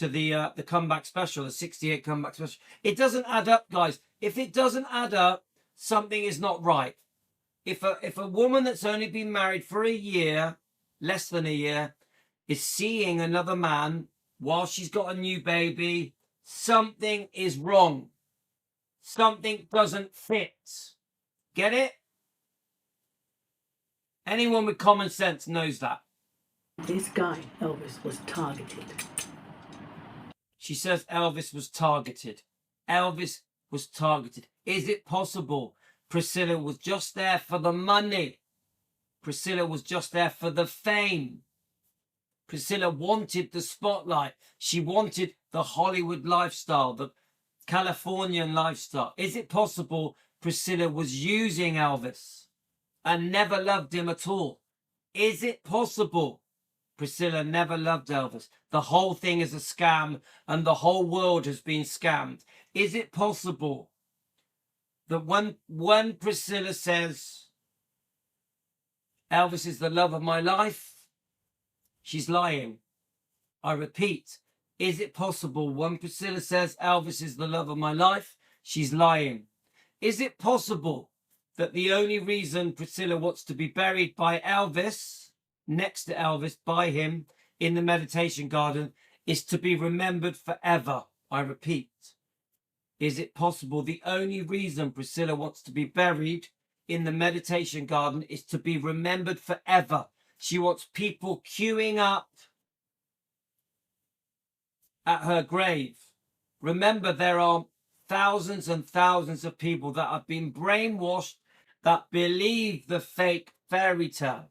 the comeback special, the 68 comeback special. It doesn't add up, guys. If it doesn't add up, something is not right. If a woman that's only been married for a year, less than a year, is seeing another man while she's got a new baby, something is wrong. Something doesn't fit. Get it? Anyone with common sense knows that. This guy, Elvis, was targeted. She says Elvis was targeted. Elvis was targeted. Is it possible Priscilla was just there for the money? Priscilla was just there for the fame. Priscilla wanted the spotlight. She wanted the Hollywood lifestyle, the Californian lifestyle. Is it possible Priscilla was using Elvis and never loved him at all? Is it possible Priscilla never loved Elvis? The whole thing is a scam and the whole world has been scammed. Is it possible that when Priscilla says Elvis is the love of my life, she's lying? I repeat, is it possible when Priscilla says Elvis is the love of my life, she's lying? Is it possible that the only reason Priscilla wants to be buried by Elvis, next to Elvis, by him in the meditation garden, is to be remembered forever? I repeat, is it possible the only reason Priscilla wants to be buried in the meditation garden is to be remembered forever. She wants people queuing up at her grave. Remember, there are thousands and thousands of people that have been brainwashed, that believe the fake fairy tale.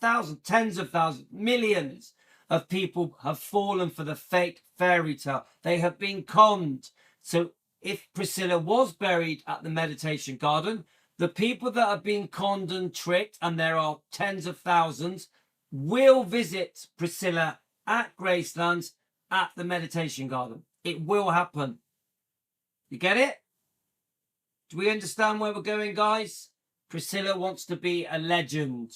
Thousands, tens of thousands, millions of people have fallen for the fake fairy tale. They have been conned. So if Priscilla was buried at the meditation garden, the people that have been conned and tricked, and there are tens of thousands, will visit Priscilla at Gracelands at the meditation garden. It will happen. You get it? Do we understand where we're going, guys? Priscilla wants to be a legend.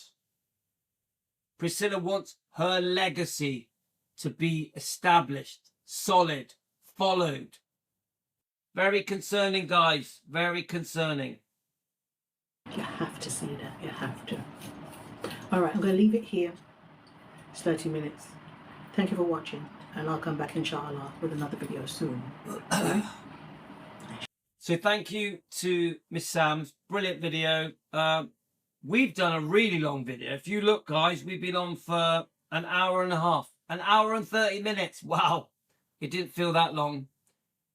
Priscilla wants her legacy to be established, solid, followed. Very concerning, guys. Very concerning. You have to see that. You have to. All right, I'm going to leave it here. It's 30 minutes. Thank you for watching, and I'll come back, inshallah, with another video soon. Right? So thank you to Miss Sam's brilliant video. We've done a really long video. If you look, guys, we've been on for an hour and a half, an hour and 30 minutes. Wow, it didn't feel that long.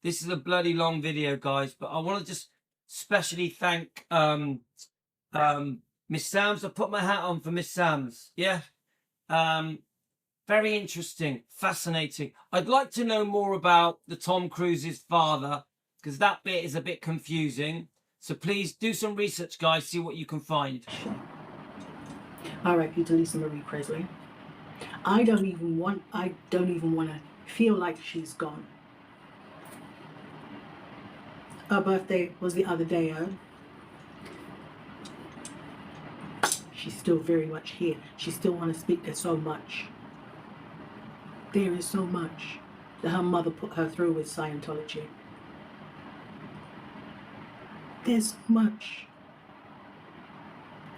This is a bloody long video, guys. But I want to just specially thank Miss Sam's. I put my hat on for Miss Sam's. Yeah. Very interesting, fascinating. I'd like to know more about the Tom Cruise's father, because that bit is a bit confusing. So please do some research, guys. See what you can find. R.I.P. to Lisa Marie Presley. I don't even want to feel like she's gone. Her birthday was the other day, She's still very much here. She still want to speak. There's so much. There is so much that her mother put her through with Scientology. There's so much.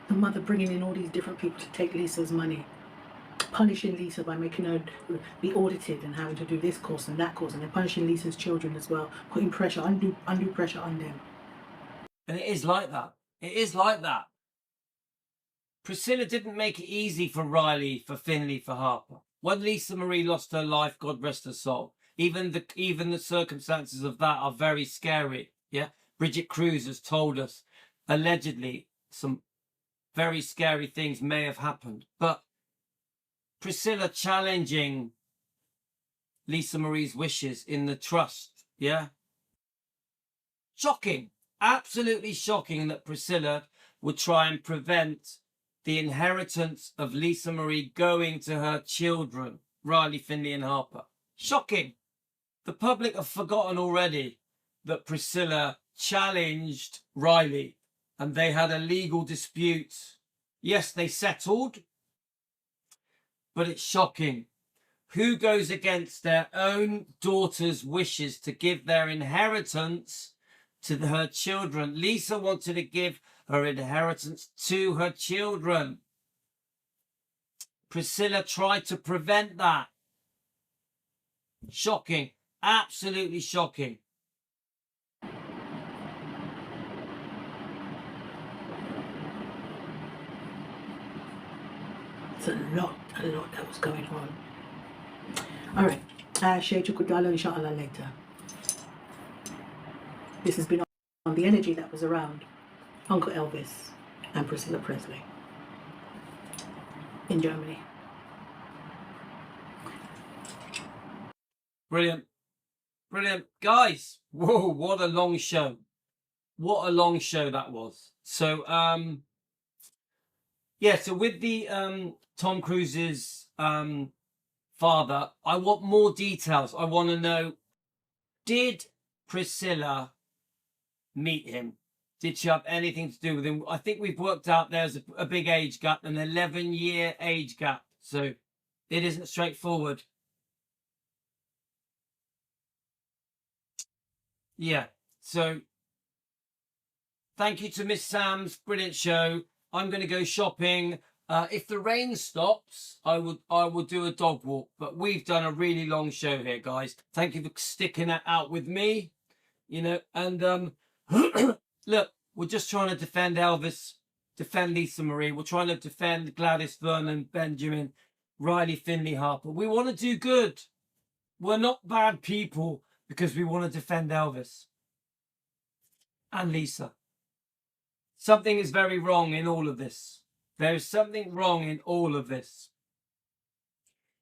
The mother bringing in all these different people to take Lisa's money, punishing Lisa by making her be audited and having to do this course and that course, and they're punishing Lisa's children as well, putting pressure, undue pressure on them. And it is like that. It is like that. Priscilla didn't make it easy for Riley, for Finley, for Harper. When Lisa Marie lost her life, God rest her soul, even the circumstances of that are very scary. Yeah. Bridget Cruz has told us, allegedly, some very scary things may have happened. But Priscilla challenging Lisa Marie's wishes in the trust, yeah? Shocking, absolutely shocking that Priscilla would try and prevent the inheritance of Lisa Marie going to her children, Riley, Finley and Harper. Shocking. The public have forgotten already that Priscilla challenged Riley and they had a legal dispute. Yes, they settled, but it's shocking. Who goes against their own daughter's wishes to give their inheritance to her children? Lisa wanted to give her inheritance to her children. Priscilla tried to prevent that. Shocking, absolutely shocking. It's a lot that was going on. All right, share Chukudala inshallah later. This has been on the energy that was around Uncle Elvis and Priscilla Presley in Germany. Brilliant. Brilliant. Guys, whoa, what a long show. What a long show that was. So, yeah, so with the Tom Cruise's father, I want more details. I want to know, did Priscilla meet him? Did she have anything to do with him? I think we've worked out there's a big age gap, an 11-year age gap. So it isn't straightforward. Yeah, so thank you to Miss Sam's brilliant show. I'm going to go shopping. If the rain stops, I will do a dog walk. But we've done a really long show here, guys. Thank you for sticking that out with me. You know, and look, we're just trying to defend Elvis. defend Lisa Marie. We're trying to defend Gladys Vernon, Benjamin, Riley Finley Harper. We want to do good. We're not bad people because we want to defend Elvis and Lisa. Something is very wrong in all of this. There is something wrong in all of this.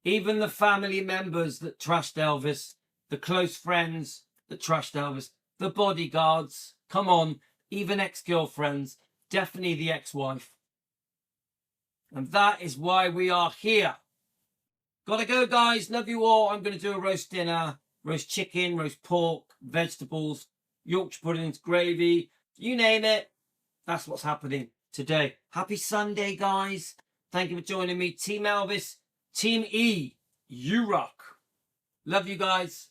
Even the family members that trashed Elvis, the close friends that trashed Elvis, the bodyguards, come on, even ex-girlfriends, definitely the ex-wife. And that is why we are here. Gotta go, guys. Love you all. I'm going to do a roast dinner, roast chicken, roast pork, vegetables, Yorkshire puddings, gravy, you name it. That's what's happening today. Happy Sunday, guys. Thank you for joining me. Team Elvis, Team E, you rock. Love you guys.